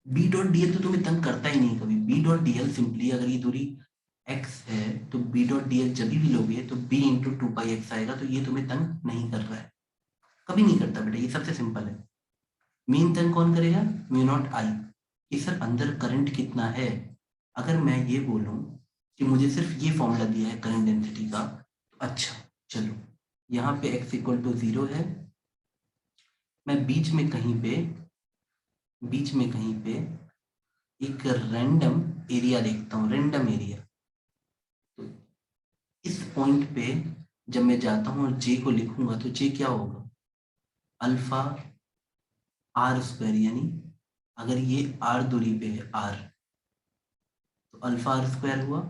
बी डॉट डी एल तो तुम्हें तंग करता ही नहीं कभी। B dot D L simply, अगर ये दूरी x है तो बी डॉट डी एल जब भी लोगे तो b इंटू टू पाई एक्स आएगा, तो ये तुम्हें तंग नहीं कर रहा है, कभी नहीं करता बेटा, ये सबसे सिंपल है। मेन तंग कौन करेगा? म्यू नॉट आई, कि सर अंदर करंट कितना है। अगर मैं ये बोलूं कि मुझे सिर्फ ये फॉर्मूला दिया है करंट डेंसिटी का, तो अच्छा चलो यहाँ पे x इक्वल टू 0 है, मैं बीच में कहीं पे एक रैंडम एरिया देखता हूँ, रैंडम एरिया। तो इस पॉइंट पे जब मैं जाता हूँ और j को लिखूंगा तो j क्या होगा? अल्फा आर स्क्वायर, यानी अगर ये r दूरी पे है r, तो अल्फा आर स्क्वायर हुआ।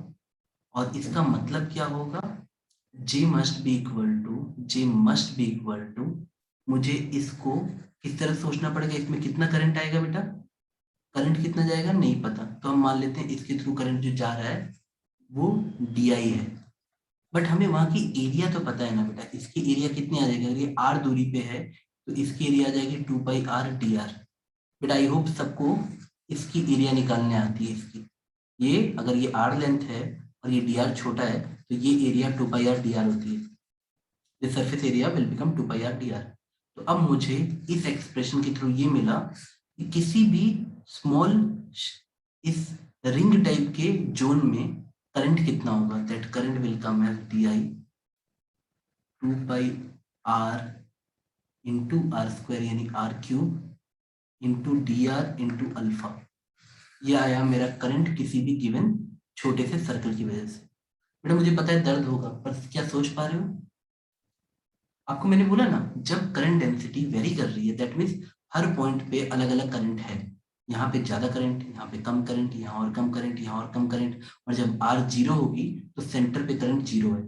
और इसका मतलब क्या होगा? J must be equal to, मुझे इसको किस तरह सोचना पड़ेगा, इसमें कितना करंट आएगा बेटा? करंट कितना जाएगा नहीं पता, तो हम मान लेते हैं इसके थ्रू करंट जो जा रहा है वो di है, बट हमें वहां की एरिया तो पता है ना बेटा, इसकी एरिया कितनी आ जाएगी? अगर ये r दूरी पे है तो इसकी एरिया आ जाएगी 2 पाई r dr। बेटा आई होप सबको इसकी एरिया निकालने आती है इसकी। ये अगर ये r लेंथ है और ये dr छोटा है तो ये एरिया 2 पाई r dr होती है, the surface area will become 2 pi r dr। तो अब मुझे इस एक्सप्रेशन के थ्रू ये मिला कि किसी भी स्मॉल इस रिंग टाइप के जोन में करंट कितना होगा, that current will come as di 2 pi r into R square यानी r cube into dr into alpha. ये आया मेरा करंट किसी भी गिवन छोटे से सर्कल की वजह से। बेटा मुझे पता है दर्द होगा, पर क्या सोच पा रहे हो? आपको मैंने बोला ना, जब करंट डेंसिटी वेरी कर रही है दैट मीन्स हर पॉइंट पे अलग अलग करंट है। यहाँ पे ज्यादा करंट, यहाँ पे कम करंट, यहाँ और कम करंट, यहाँ और कम करंट, और जब R 0 होगी तो सेंटर पे करंट 0 है।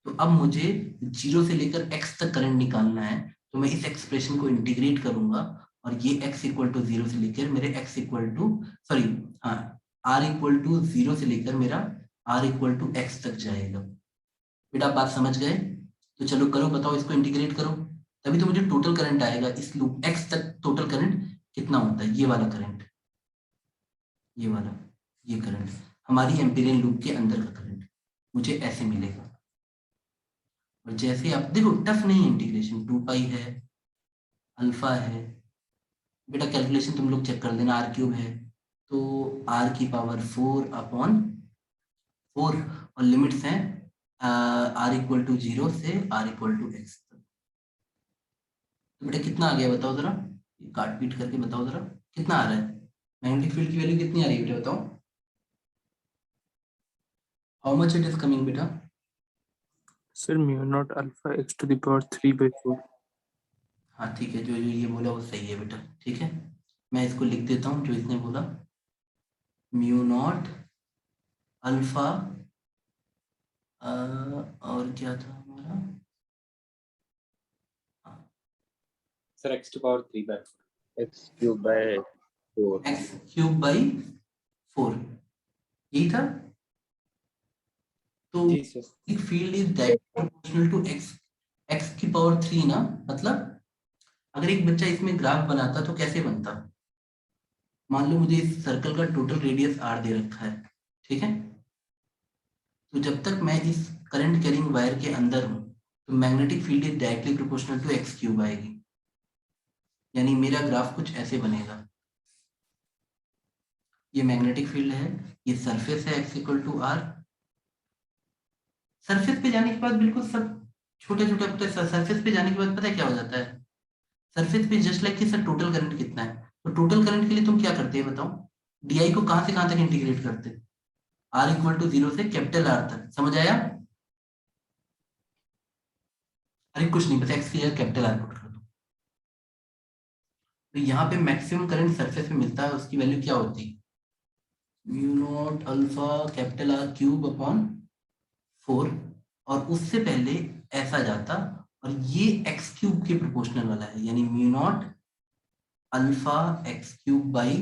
तो अब मुझे 0 से लेकर x तक करंट निकालना है, तो मैं इस एक्सप्रेशन को इंटीग्रेट करूंगा और ये x इक्वल टू 0 से लेकर मेरे x equal to r equal to 0 से लेकर मेरा r इक्वल टू x तक जाएगा। बेटा आप बात समझ गए? तो चलो करो, बताओ इसको इंटीग्रेट करो, तभी तो मुझे टोटल करंट आएगा इस लूप x तक। टोटल करंट कितना होता है? ये वाला करंट, ये वाला, ये करंट हमारी एम्पीरियल लूप के अंदर का करंट मुझे ऐसे मिलेगा। और जैसे आप देखो टफ नहीं है इंटीग्रेशन, 2 पाई है, अल्फा है, बेटा कैलकुलेशन तुम लोग चेक कर देना, आर क्यूब है तो r की पावर 4 अपॉन 4, और लिमिट्स हैं r इक्वल टू 0 से r इक्वल टू x तक। तो बेटा कितना आ गया बताओ जरा, काट पीट करके बताओ जरा कितना आ रहा है? मैग्नेटिक फील्ड की वैल्यू कितनी आ रही है बेटा बताओ? How much it is coming बेटा? Sir, mu naught alpha x to the power 3/4. हाँ ठीक है, जो जो ये बोला वो सही है बेटा, ठीक है। मैं इसको लिख देता हूँ जो इसने बोला, म्यू नॉट अल्फा और क्या था हमारा? Sir x to power 3/4 x cube by 4 X cube by 4, यही था। तो जी सर। एक field is directly proportional to X की पावर 3 ना, मतलब अगर एक बच्चा इसमें ग्राफ बनाता तो कैसे बनता? मान लो मुझे इस सर्कल का टोटल रेडियस r दे रखा है, ठीक है। तो जब तक मैं इस करंट कैरिंग वायर के अंदर हूं तो magnetic field is directly proportional to X cube आएगी, यानी मेरा ग्राफ कुछ ऐसे बनेगा। ये मैग्नेटिक फील्ड है, ये सरफेस है x equal to r। Surface पे जाने के बाद बिल्कुल सब छोटे छोटे होते हैं। सरफेस पे जाने के बाद पता है क्या हो जाता है? सरफेस पे जस्ट लाइक कि सर टोटल करंट कितना है, तो टोटल करंट के लिए तुम क्या करते हैं बताओ? डी को कहां से कहां तक इंटीग्रेट करते? r इक्वल टू 0 से कैपिटल R तक, समझ आया? अरे कुछ नहीं, बस x की जगह कैपिटल R पुट कर दो। तो यहाँ पे मैक्सिमम करंट सरफेस पे मिलता है, उसकी वैल्यू क्या होती है? Mu not alpha capital R cube upon 4, और उससे पहले ऐसा जाता, और ये x क्यूब के प्रोपोर्शनल वाला है, यानी mu naught alpha x cube by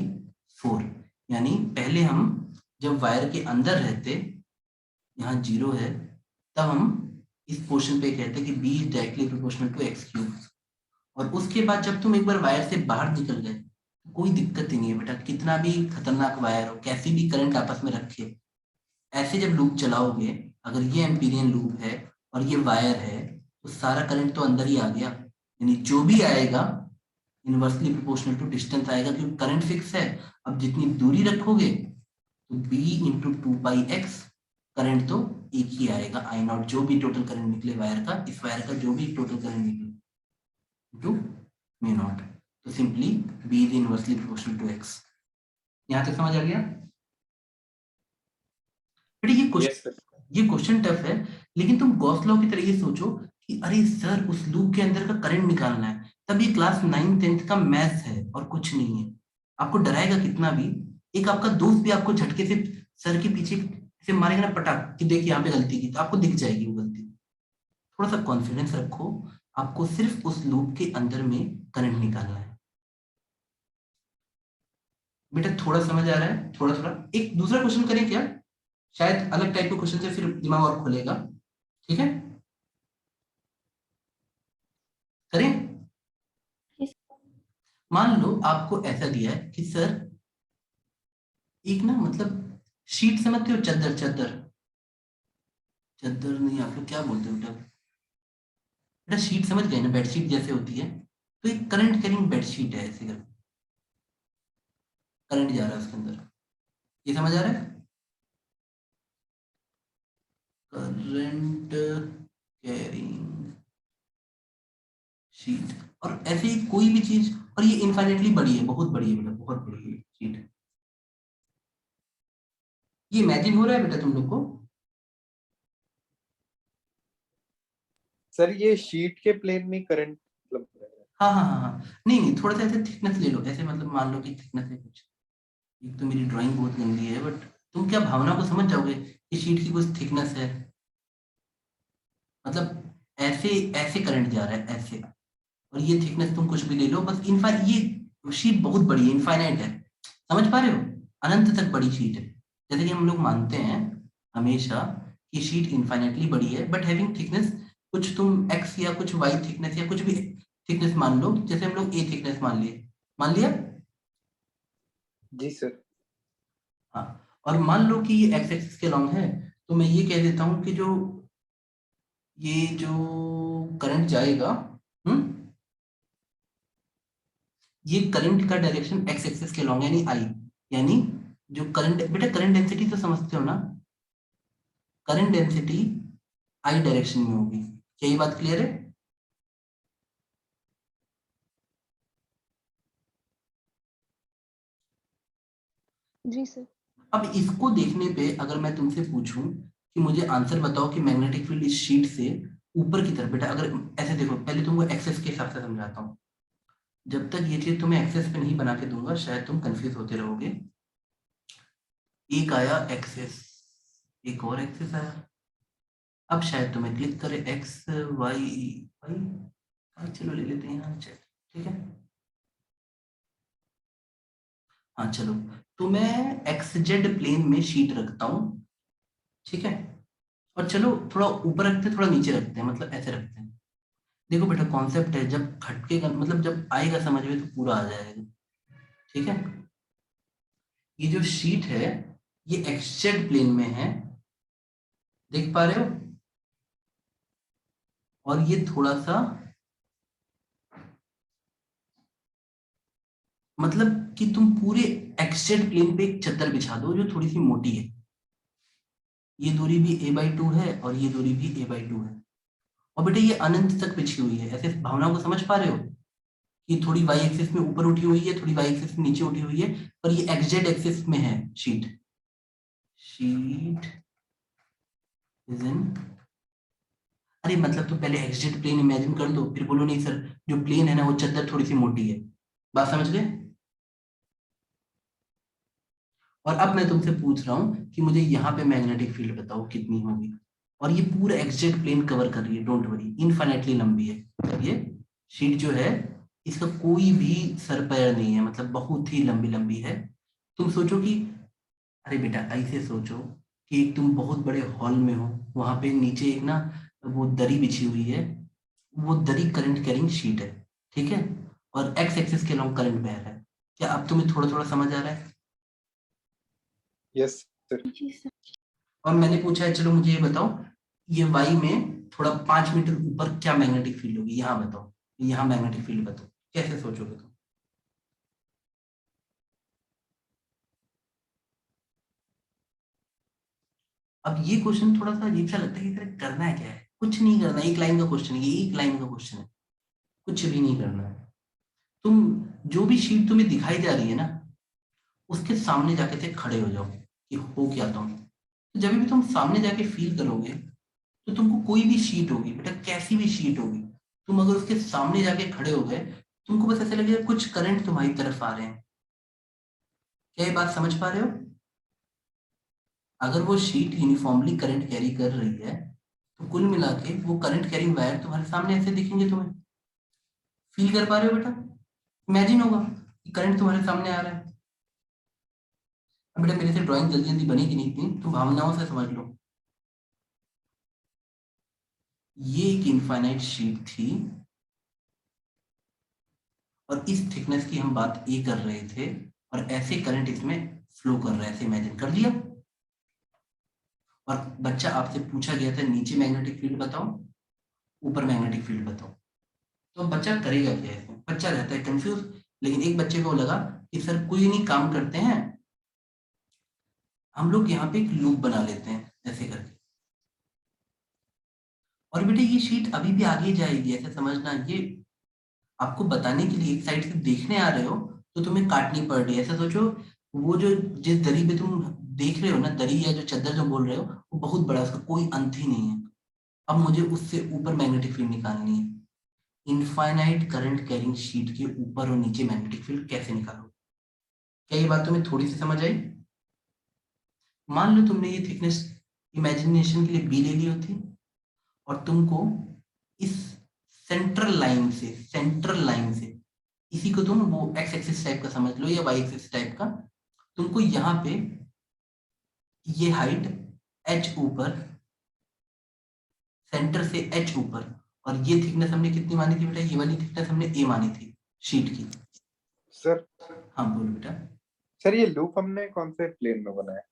4। यानी पहले हम जब वायर के अंदर रहते, यहाँ 0 है, तब हम इस पोर्शन पे कहते कि b is directly proportional to x cube, और उसके बाद जब तुम एक बार वायर से बाहर निकल गए, कोई दिक्कत ही नहीं है बेटा, कितना भी खतरनाक वायर हो, कैसी भी करंट आपस में रखे, ऐसे जब लूप चलाओगे, अगर ये एम्पीरियन लूप है और ये वायर है, तो सारा करंट तो अंदर ही आ गया, यानी जो भी आएगा इनवर्सली प्रोपोर्शनल टू डिस्टेंस आएगा, क्योंकि करंट फिक्स है। अब जितनी दूरी रखोगे तो b इंटू टू पाई एक्स, करंट तो एक ही आएगा, आई नॉट, जो भी टोटल करंट निकले वायर का, इस वायर का जो भी टोटल करंट निकले इंटू म्यू नॉट, तो simply b is inversely proportional to x। यहाँ तक समझ आ गया बेटा? ये क्वेश्चन Yes, sir. ये क्वेश्चन टफ है, लेकिन तुम गॉस लॉ की तरह ये सोचो कि अरे सर उस लूप के अंदर का करंट निकालना है, तब ये क्लास 9th-10th का मैथ्स है और कुछ नहीं है। आपको डराएगा कितना भी, एक आपका दोस्त भी आपको झटके से सर के पीछे से मारेगा ना पटाख कि देख यहाँ पे गलती की, तो आपको दिख जाएगी वो गलती। थोड़ा सा कॉन्फिडेंस रखो, आपको सिर्फ उस लूप के अंदर में करंट निकालना है बेटा। थोड़ा समझ आ रहा है? थोड़ा थोड़ा। एक दूसरा क्वेश्चन करें क्या? शायद अलग टाइप के क्वेश्चन से फिर दिमाग और खुलेगा। ठीक है, करें? Yes. मान लो आपको ऐसा दिया है कि सर एक ना, मतलब शीट समझते हो, चादर चादर चादर नहीं, आप लोग क्या बोलते हो बेटा? बेटा शीट समझ गए ना, बेडशीट जैसे होती है, तो एक करंट कैरिंग बेडशीट है, ऐसे करके करंट जा रहा है उसके अंदर, ये समझ आ रहा है? करंट कैरिंग शीट, और ऐसे ही कोई भी चीज, और ये इनफाइनेटली बड़ी है, बहुत बड़ी है बेटा, बहुत बड़ी है शीट। ये इमेजिन हो रहा है बेटा तुम लोग को? सर ये शीट के प्लेन में करंट मतलब हाँ हाँ हाँ हाँ, नहीं नहीं, थोड़ा सा ऐसे थिकनेस ले लो, ऐसे मतलब मान लो कि थिकनेस है कुछ, एक तो मेरी ड्राइंग बहुत गंदी है, बट तुम क्या भावना को समझ जाओगे कि शीट की कुछ थिकनेस है, मतलब ऐसे ऐसे करंट जा रहा है ऐसे, और ये थिकनेस तुम कुछ भी ले लो, बस ये शीट बहुत बड़ी है, इनफाइनाइट है, समझ पा रहे हो? अनंत तक बड़ी शीट है, जैसे कि हम लोग मानते हैं हमेशा कि शीट इनफाइनाइटली बड़ी है, बट हैविंग थिकनेस कुछ तुम x या कुछ y थिकनेस या कुछ भी थिकनेस मान लो, जैसे हम लोग a थिकनेस मान लिया। जी सर। हाँ, और मान लो कि ये x एक्सिस के लॉन्ग है, तो मैं ये कह देता हूँ कि ये जो करंट जाएगा, ये करंट का डायरेक्शन x एक्सिस के लॉन्ग यानी I, यानी जो करंट, बेटा करंट डेंसिटी तो समझते हो ना, करंट डेंसिटी I डायरेक्शन में होगी, क्या ये बात क्लियर है? जी सर। अब इसको देखने पे अगर मैं तुमसे पूछूं कि मुझे आंसर बताओ कि मैग्नेटिक फील्ड इस शीट से ऊपर की तरफ, बेटा अगर ऐसे देखो, पहले तुमको एक्सेस के हिसाब से समझाता हूँ, जब तक ये चीज तुम्हें एक्सेस पे नहीं बना के दूंगा शायद तुम कंफ्यूज होते रहोगे। एक आया एक्सेस, एक और एक्सेस आया, अब शायद तुम्हें क्लिक करे एक्स वाई वाई, चलो ले लेते हैं यहाँ, ठीक है। हाँ चलो, तो मैं एक्स जेड प्लेन में शीट रखता हूँ, ठीक है, और चलो थोड़ा ऊपर रखते हैं, थोड़ा नीचे रखते हैं, मतलब ऐसे रखते हैं। देखो बेटा कॉन्सेप्ट है, जब खटकेगा मतलब जब आएगा समझ में तो पूरा आ जाएगा, ठीक है। ये जो शीट है ये एक्स जेड प्लेन में है, देख पा रहे हो, और ये थोड़ा सा, मतलब कि तुम पूरे एक्स जेड प्लेन पे एक चादर बिछा दो जो थोड़ी सी मोटी है, ये दूरी भी a/2 है और ये दूरी भी a/2 है, और बेटा ये अनंत तक बिछी हुई है, ऐसे भावना को समझ पा रहे हो कि थोड़ी y एक्सिस में ऊपर उठी हुई है, थोड़ी y एक्सिस में नीचे उठी हुई है, पर ये एक्स जेड एक्सिस में है शीट इज इन, अरे मतलब तो पहले एक्स जेड प्लेन इमेजिन कर दो, फिर बोलो नहीं सर जो प्लेन है ना वो चादर थोड़ी सी मोटी है, बात समझ गए? और अब मैं तुमसे पूछ रहा हूँ कि मुझे यहाँ पे मैग्नेटिक फील्ड बताओ कितनी होगी, और ये पूरा एक्सजेक्ट प्लेन कवर कर रही है, डोंट वरी, इनफाइनाइटली लंबी है ये शीट जो है, इसका कोई भी सर पैर नहीं है, मतलब बहुत ही लंबी लंबी है। तुम सोचो कि, अरे बेटा ऐसे सोचो कि एक तुम बहुत बड़े हॉल में हो, वहां पे नीचे एक ना वो दरी बिछी हुई है, वो दरी करंट कैरिंग शीट है, ठीक है, और एक्स एक्सिस के अलॉन्ग करंट बह रहा है। क्या अब तुम्हें थोड़ा थोड़ा समझ आ रहा है? Yes sir. जी सर। और मैंने पूछा है, चलो मुझे ये बताओ, ये वाई में थोड़ा 5 मीटर ऊपर क्या मैग्नेटिक फील्ड होगी, यहाँ बताओ, यहाँ मैग्नेटिक फील्ड बताओ, कैसे सोचोगे तुम? अब ये क्वेश्चन थोड़ा सा अजीब सा लगता है कि तेरे करना है क्या है, कुछ नहीं करना, एक लाइन का क्वेश्चन है ये, एक लाइन का क्वेश्चन है, कुछ भी नहीं करना है। तुम जो भी शीट तुम्हें दिखाई जा रही है ना, उसके सामने जाके से खड़े हो जाओ कि हो क्या तुम। तो जब भी तुम सामने जाके फील करोगे, तो तुमको कोई भी शीट होगी बेटा, कैसी भी शीट होगी, तुम अगर उसके सामने जाके खड़े हो गए, तुमको बस ऐसा लगेगा कुछ करंट तुम्हारी तरफ आ रहे हैं। क्या ये बात समझ पा रहे हो? अगर वो शीट यूनिफॉर्मली करंट कैरी कर रही है, तो कुल मिला के वो करंट कैरिंग वायर तुम्हारे सामने ऐसे दिखेंगे तुम्हें। फील कर पा रहे हो बेटा? इमेजिन होगा कि करंट तुम्हारे सामने आ रहा है। अब बेटा मेरे से ड्राइंग जल्दी जल्दी बनी कि नहीं थी, तो भावनाओं से समझ लो। ये एक इनफाइनाइट शीट थी, और इस थिकनेस की हम बात ए कर रहे थे, और ऐसे करंट इसमें फ्लो कर रहा है, ऐसे इमेजिन कर लिया। और बच्चा आपसे पूछा गया था नीचे मैग्नेटिक फील्ड बताओ, ऊपर मैग्नेटिक फील्ड बताओ, तो बच्चा करेगा क्या है? बच्चा रहता है कंफ्यूज। लेकिन एक बच्चे को लगा कि सर कोई नहीं, काम करते हैं, हम लोग यहाँ पे एक लूप बना लेते हैं ऐसे करके। और बेटा ये शीट अभी भी आगे जाएगी, ऐसे समझना। ये आपको बताने के लिए, एक साइड से देखने आ रहे हो तो तुम्हें काटनी पड़ रही है, ऐसा सोचो। वो जो जिस दरी पे तुम देख रहे हो ना, दरी या जो चादर जो बोल रहे हो, वो बहुत बड़ा, उसका कोई अंत ही नहीं है। अब मुझे उससे ऊपर मैग्नेटिक फील्ड निकालनी है। इनफाइनाइट करंट कैरिंग शीट के ऊपर और नीचे मैग्नेटिक फील्ड कैसे निकालो? क्या ये बात तुम्हें थोड़ी सी समझ आई? मान लो तुमने ये थिकनेस इमेजिनेशन के लिए बी ले ली होती, और तुमको इस सेंट्रल लाइन से इसी को तुम वो एक्स एक्सिस टाइप का समझ लो या वाई एक्सिस टाइप का, तुमको यहाँ पे ये हाइट h ऊपर, सेंटर से h ऊपर, और ये थिकनेस हमने कितनी मानी थी बेटा? ये वाली थिकनेस हमने a मानी थी शीट की। सर हाँ बोलो बेटा। सर ये लूप हमने कौन से प्लेन में बनाया?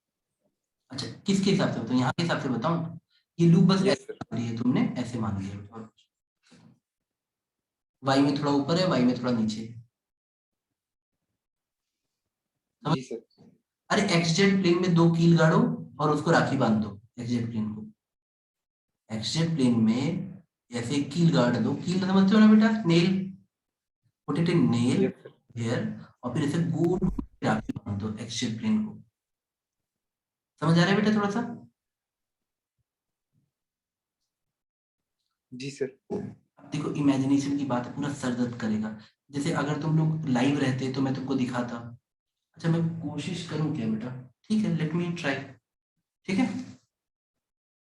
अच्छा किसके हिसाब से बताऊँ? यहाँ के हिसाब से बताऊँ? ये लूप बस यस ऐसे सर। मान लिया तुमने, ऐसे मान लिया। वाई में थोड़ा ऊपर है, वाई में थोड़ा नीचे है। जी सर। अरे एक्सजेड प्लेन में 2 कील गाड़ो और उसको राखी बांध दो, एक्सजेड प्लेन को। एक्सजेड प्लेन में ऐसे कील गाड़ दो, कील समझते हो ना बेटा? Nail, put it in nail yes sir. Here, और फिर ऐसे गोल राखी बांध दो एक्सजेड प्लेन को। समझ आ रहा है बेटा थोड़ा सा? जी सर। अब देखो इमेजिनेशन की बात है, पूरा सर दर्द करेगा। जैसे अगर तुम लोग लाइव रहते तो मैं तुमको दिखाता। अच्छा मैं कोशिश करूं क्या बेटा? ठीक है, लेट मी ट्राई। ठीक है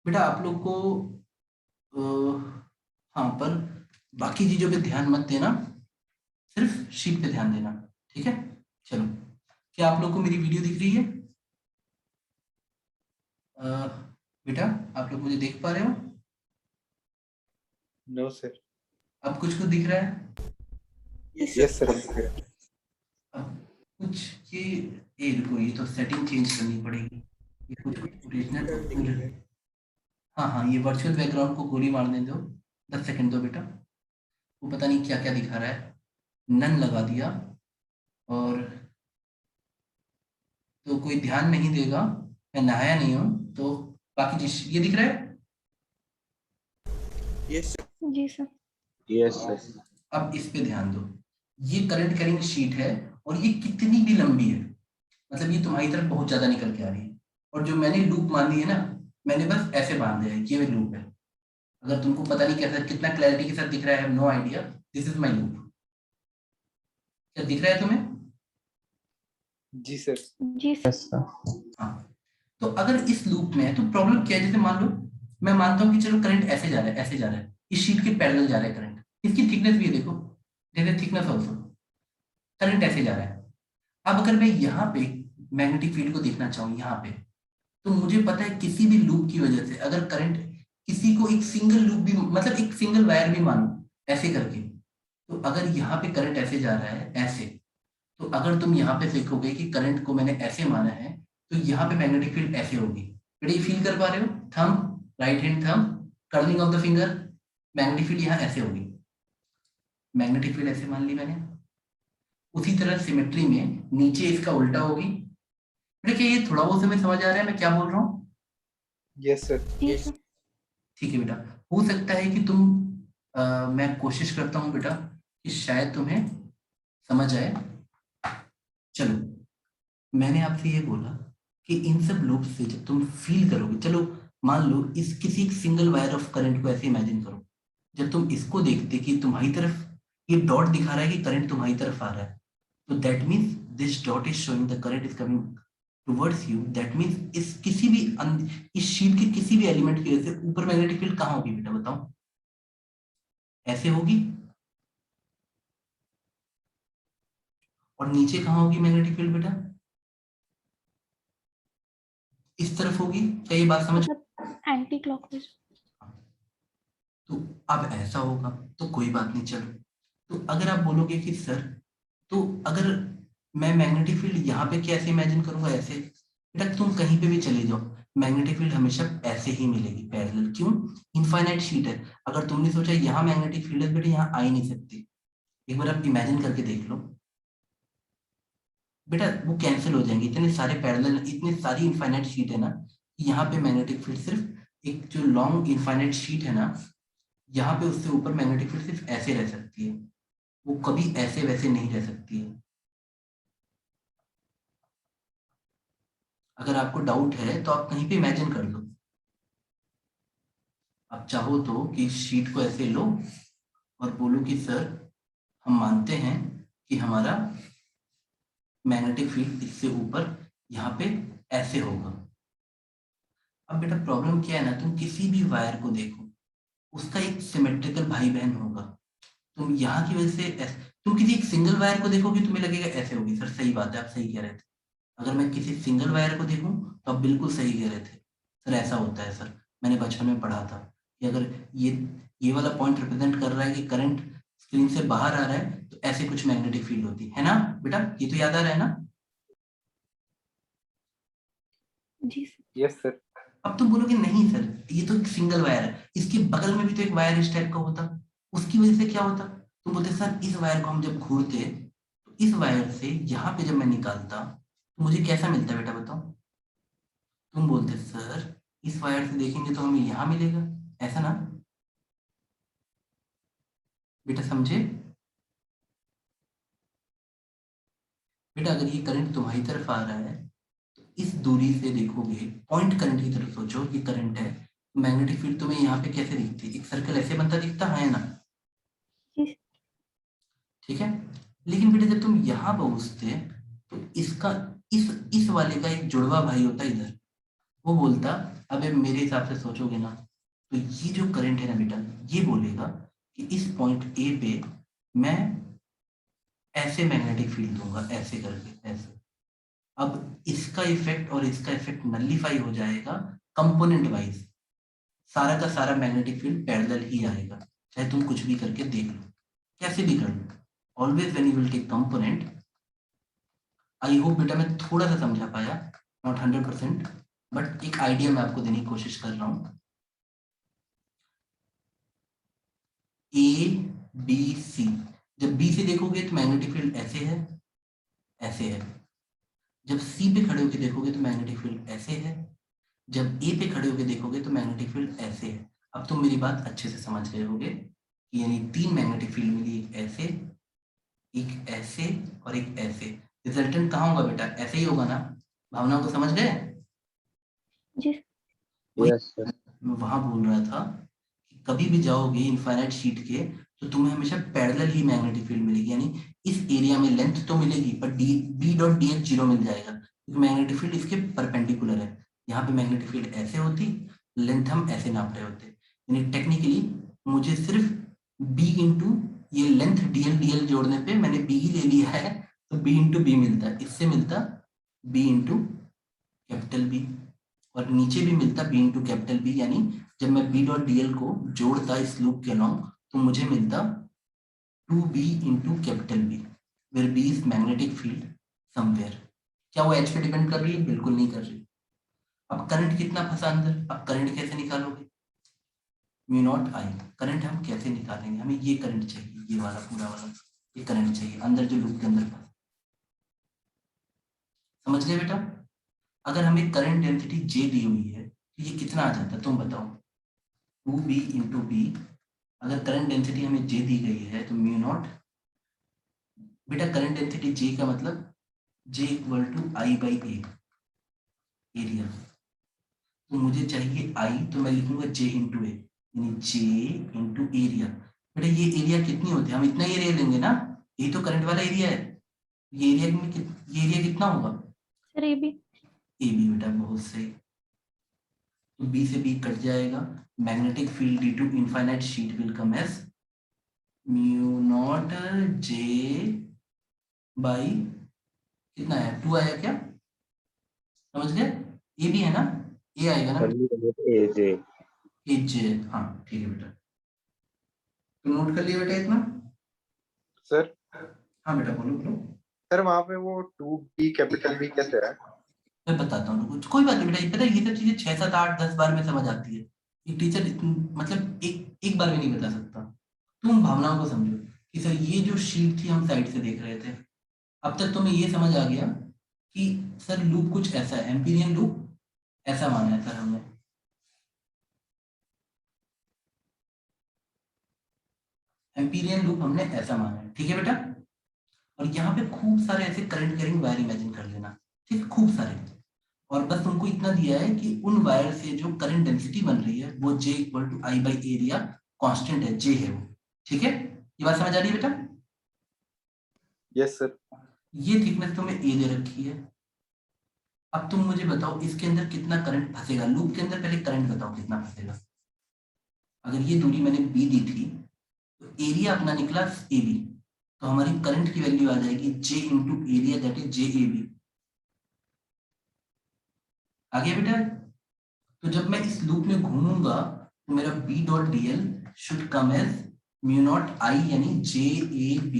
बेटा, आप लोग को हाँ, पर बाकी चीजों पे ध्यान मत देना, सिर्फ शीट पे ध्यान देना। ठीक है, चलो। क्या आप लोग को मेरी वीडियो दिख रही है? बेटा आप लोग मुझे देख पा रहे हो? No sir. अब कुछ कुछ दिख रहा है? Yes sir. अब कुछ ये रुको, ये तो सेटिंग चेंज करनी पड़ेगी। ये कुछ ओरिजिनल, हाँ हाँ, ये वर्चुअल बैकग्राउंड को गोली मारने दो, 10 सेकंड दो बेटा। वो पता नहीं क्या क्या दिखा रहा है, नन लगा दिया, और तो कोई ध्यान नहीं देगा, मैं नहाया नहीं हूँ तो बाकी चीज ये दिख रहा है। जी सर। Yes sir. अब इस पे ध्यान दो, ये करंट कैरिंग शीट है, और ये कितनी भी लंबी है, मतलब ये तुम्हारी तरफ बहुत ज्यादा निकल के आ रही है, और जो मैंने लूप मान ली है ना, मैंने बस ऐसे बांध दिया है, ये लूप है। अगर तुमको पता नहीं कैसा कितना क्लैरिटी के साथ दिख रहा है, no idea, this is my loop. क्या दिख रहा है तुम्हें? जी सर। जी सर। हाँ, तो अगर इस लूप में है तो प्रॉब्लम क्या है? जैसे मान लो मैं मानता हूँ कि चलो करंट ऐसे जा रहा है, ऐसे जा रहा है, इस शीट के पैरेलल जा रहा है करंट, इसकी थिकनेस भी है देखो, जैसे थिकनेस ऑल्सो, करंट ऐसे जा रहा है। अब अगर मैं यहाँ पे मैग्नेटिक फील्ड को देखना चाहूँ यहाँ पे, तो मुझे पता है किसी भी लूप की वजह से अगर करंट, किसी को एक सिंगल लूप भी, मतलब एक सिंगल वायर भी मानो ऐसे करके, तो अगर यहाँ पे करंट ऐसे जा रहा है ऐसे, तो अगर तुम यहाँ पे देखोगे कि करंट को मैंने ऐसे माना है, तो यहाँ पे मैग्नेटिक फील्ड ऐसे होगी। बेटा ये फील कर पा रहे हो? Thumb, right hand thumb, curling of the finger, magnetic field यहाँ ऐसे होगी। मैग्नेटिक फील्ड ऐसे मान ली मैंने। उसी तरह सिमेट्री में नीचे इसका उल्टा होगी। बेटा क्या ये थोड़ा बहुत समय समझ आ रहा है मैं क्या बोल रहा हूँ? Yes sir. जी सर। ठीक है बेटा, हो सकता है कि तुम मैं कोशिश करता हूँ बेटा कि शायद तुम्हें समझ आए। चलो, मैंने आपसे ये बोला कि इन सब लूप से जब तुम फील करोगे, चलो मान लो इस किसी एक सिंगल वायर ऑफ करंट को ऐसे इमेजिन करो, जब तुम इसको देखते कि तुम्हारी तरफ ये डॉट दिखा रहा है कि करंट तुम्हारी तरफ आ रहा है, तो that means this dot is showing the current is coming towards you. That means इस किसी भी इस शीट के किसी भी एलिमेंट की वजह से ऊपर मैग्नेटिक फील्ड कहाँ होगी बेटा बताओ? ऐसे होगी। और नीचे कहाँ होगी मैग्नेटिक फील्ड बेटा? इस तरफ होगी। क्या ये बात समझ? मतलब एंटी क्लॉकवाइज। तो अब ऐसा होगा तो कोई बात नहीं। चलो, तो अगर आप बोलोगे कि सर, तो अगर मैं मैग्नेटिक फील्ड यहाँ पे कैसे इमेजिन करूंगा? ऐसे। बेटा तुम कहीं पे भी चले जाओ, मैग्नेटिक फील्ड हमेशा ऐसे ही मिलेगी, पैरेलल। क्यों? इनफाइनाइट शीट है। अगर तुमने सोचा यहाँ मैग्नेटिक फील्ड है, बेटा यहाँ आ ही नहीं सकती। एक बार आप इमेजिन करके देख लो बेटा, वो कैंसिल हो जाएंगे। इतने सारे पैरेलल, इतनी सारी इनफाइनाइट शीट है ना, यहाँ पे मैग्नेटिक फील्ड सिर्फ एक जो लॉन्ग इनफाइनाइट शीट है ना, यहाँ पे उससे ऊपर मैग्नेटिक फील्ड सिर्फ ऐसे रह सकती है, वो कभी ऐसे वैसे नहीं रह सकती है। अगर आपको डाउट है तो आप कहीं पे इमेजिन कर लो। आप चाहो तो कि शीट को ऐसे लो और बोलो कि सर हम मानते हैं कि हमारा मैग्नेटिक फील्ड इससे ऊपर यहाँ पे ऐसे होगा। अब बेटा प्रॉब्लम क्या है ना, तुम किसी भी वायर को देखो, उसका एक सिमेट्रिकल भाई बहन होगा। तुम यहाँ की वजह से तुम किसी एक सिंगल वायर को देखोगे तुम्हें लगेगा ऐसे होगी। सर सही बात है, आप सही कह रहे थे। अगर मैं किसी सिंगल वायर को देखूं तो आप बिल्कुल सही कह रहे थे सर, ऐसा होता है सर, मैंने बचपन में पढ़ा था कि अगर ये वाला पॉइंट रिप्रेजेंट कर रहा है कि करंट स्क्रीन से बाहर आ रहा है तो ऐसे कुछ मैग्नेटिक फील्ड होती है ना बेटा? ये तो याद आ रहा है ना? जी सर। Yes sir. अब तुम बोलोगे नहीं सर, ये तो एक सिंगल वायर है, इसके बगल में भी तो एक वायर इस टाइप का होता, उसकी वजह से क्या होता? तुम बोलते सर इस वायर को हम जब घूरते तो इस वायर से यहाँ पे जब मैं निकालता तो मुझे कैसा मिलता बेटा बताओ? तुम बोलते सर इस वायर से देखेंगे तो हमें यहाँ मिलेगा, ऐसा ना बेटा? समझे बेटा? अगर ये करंट तुम्हारी तरफ आ रहा है तो इस दूरी से देखोगे, पॉइंट करंट की तरफ सोचो, ये करंट है, मैग्नेटिक फील्ड तुम्हें यहाँ पे कैसे दिखती है? एक सर्कल ऐसे बनता दिखता है ना? जी। ठीक है। लेकिन बेटा जब तुम यहाँ पहुंचते तो इसका इस वाले का एक जुड़वा भाई होता है इधर, वो बोलता, अबे मेरे हिसाब से सोचोगे ना तो ये जो करंट है ना बेटा, ये बोलेगा कि इस पॉइंट ए पे मैं ऐसे मैग्नेटिक फील्ड दूंगा, ऐसे करके ऐसे। अब इसका इफेक्ट और इसका इफेक्ट नलिफाई हो जाएगा कंपोनेंट वाइज, सारा का सारा मैग्नेटिक फील्ड पैरेलल ही आएगा, चाहे तुम कुछ भी करके देख लो, कैसे भी कर लो। Always when you will take component, I hope बेटा मैं थोड़ा सा समझा पाया, नॉट 100%, बट एक आइडिया मैं आपको देने की कोशिश कर रहा हूँ। ए बी सी, जब बी से देखोगे तो मैग्नेटिक फील्ड ऐसे है, ऐसे है। जब सी पे खड़े होकर देखोगे तो मैग्नेटिक फील्ड ऐसे है। जब ए पे खड़े होकर देखोगे तो मैग्नेटिक फील्ड ऐसे है। अब तुम मेरी बात अच्छे से समझ गए होगे कि यानी तीन मैग्नेटिक फील्ड मिली, एक ऐसे, एक ऐसे और एक ऐसे। रिजल्टेंट कहाँ होगा बेटा? ऐसे ही होगा ना? भावनाओं को समझ गए? जी। Yes sir. मैं वहां बोल रहा था कि कभी भी जाओगे इनफाइनाइट शीट के तो तुम्हें हमेशा पैरेलल ही मैग्नेटिक फील्ड मिलेगी, यानी इस एरिया में लेंथ तो मिलेगी पर B dot D H zero मिल जाएगा, क्योंकि मैग्नेटिक फील्ड इसके परपेंडिकुलर है। यहाँ पे मैग्नेटिक फील्ड ऐसे होती, लेंथ हम ऐसे नाप रहे होते, यानी टेक्निकली मुझे सिर्फ बी इंटू ये लेंथ डीएल जोड़ने पे मैंने बी ही ले लिया है, तो बी इंटू बी मिलता है, इससे मिलता बी इंटू कैपिटल बी, और नीचे भी मिलता बी इंटू कैपिटल बी, यानी जब मैं बी डॉट डीएल को जोड़ता इस लूप के अलॉन्ग तो मुझे मिलता 2b into capital B where B is magnetic field somewhere। क्या वो H पे डिपेंड कर रही है? बिल्कुल नहीं कर रही। अब करंट कितना फंसा अंदर, अब करंट कैसे निकालोगे? म्यू नॉट आई। करंट हम कैसे निकालेंगे? हमें ये करंट चाहिए, ये वाला पूरा वाला ये करंट चाहिए अंदर जो लूप के अंदर फंसा। समझ गए बेटा? अगर हमें करंट डेंसिटी J दी हुई है तो ये कितना आ जाता है तुम बताओ? 2b into B. अगर करंट डेंसिटी हमें J दी गई है तो म्यू नॉट, बेटा करंट डेंसिटी J का मतलब J equal to I by A area. तो मुझे चाहिए I, तो मैं लिखूंगा J इंटू ए, यानी J इंटू एरिया। बेटा ये एरिया कितनी होती है? हम इतना एरिया लेंगे ना, यही तो करंट वाला एरिया है। ये एरिया में ये एरिया कितना होगा? Sir A B. A B बेटा, बहुत सही। तो बी से बी कट जाएगा। Magnetic field due to infinite sheet will come as mu naught J by कितना है? 2 आया क्या? समझ गए? ए भी है ना, ए आएगा ना AJ एच। हाँ ठीक है बेटा, तो नोट कर लिया बेटा इतना। सर हाँ बेटा बोलो बोलो। सर वहाँ पे वो 2b कैपिटल B कैसे है? मैं बताता हूँ कुछ, कोई बात नहीं बेटा, पता है ये सब चीजें 6 7 8 10 बार में समझ आती है। एक टीचर मतलब एक बार में नहीं बता सकता। तुम भावनाओं को समझो कि सर ये जो शीट थी हम साइड से देख रहे थे, अब तक तुम्हें ये समझ आ गया कि सर लूप कुछ ऐसा है, एम्पीरियन लूप ऐसा माना है सर हमने। एम्पीरियन लूप हमने ऐसा माना है, ठीक है बेटा। और यहाँ पे खूब सारे ऐसे करंट कैरिंग वायर इमेजिन कर लेना, ठीक है, खूब सारे। और बस तुमको इतना दिया है कि उन वायर से जो करंट डेंसिटी बन रही है वो J equal to I by area constant है, J है वो, ठीक है। ये बात समझ आ रही है बेटा? Yes sir. ये थिकनेस तुम्हें A दे रखी है। अब तुम मुझे बताओ इसके अंदर कितना करंट फंसेगा लूप के अंदर, पहले करंट बताओ कितना फंसेगा। अगर ये दूरी मैंने B दी थी तो एरिया अपना निकला AB, तो हमारी करंट की वैल्यू आ जाएगी J into area that is JAB। आ गया बेटा? तो जब मैं इस लूप में घूमूंगा तो मेरा B dot DL should come as mu naught I यानी JAB।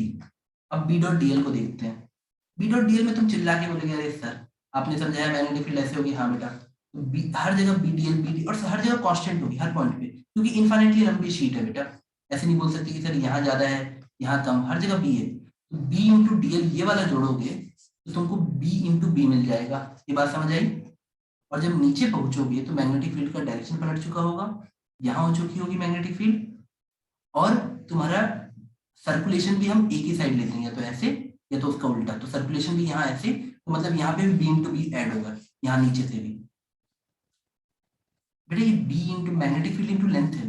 अब B डॉट DL को देखते हैं। B डॉट DL में तुम चिल्ला के बोलेगे अरे सर आपने समझाया मैग्नेटिक फील्ड ऐसे होगी। हाँ बेटा, तो हर जगह BDL BD और हर जगह कांस्टेंट होगी हर पॉइंट पे, क्योंकि इनफाइनाइटली लंबी शीट है बेटा। ऐसे नहीं बोल सकते कि सर यहाँ ज्यादा है यहाँ कम, हर जगह B है। तो B इंटू DL ये वाला जोड़ोगे तो तुमको B इंटू B मिल जाएगा। ये बात समझ आई? और जब नीचे पहुंचोगे तो मैग्नेटिक फील्ड का डायरेक्शन पलट चुका होगा, यहाँ हो चुकी होगी मैग्नेटिक फील्ड, और तुम्हारा सर्कुलेशन भी हम एक ही साइड लेते हैं, या तो ऐसे या तो उसका उल्टा। तो सर्कुलेशन भी यहाँ ऐसे, तो मतलब यहाँ पे भी B इंटू बी एड होगा, यहाँ नीचे से भी। बेटा ये B into magnetic field into length है,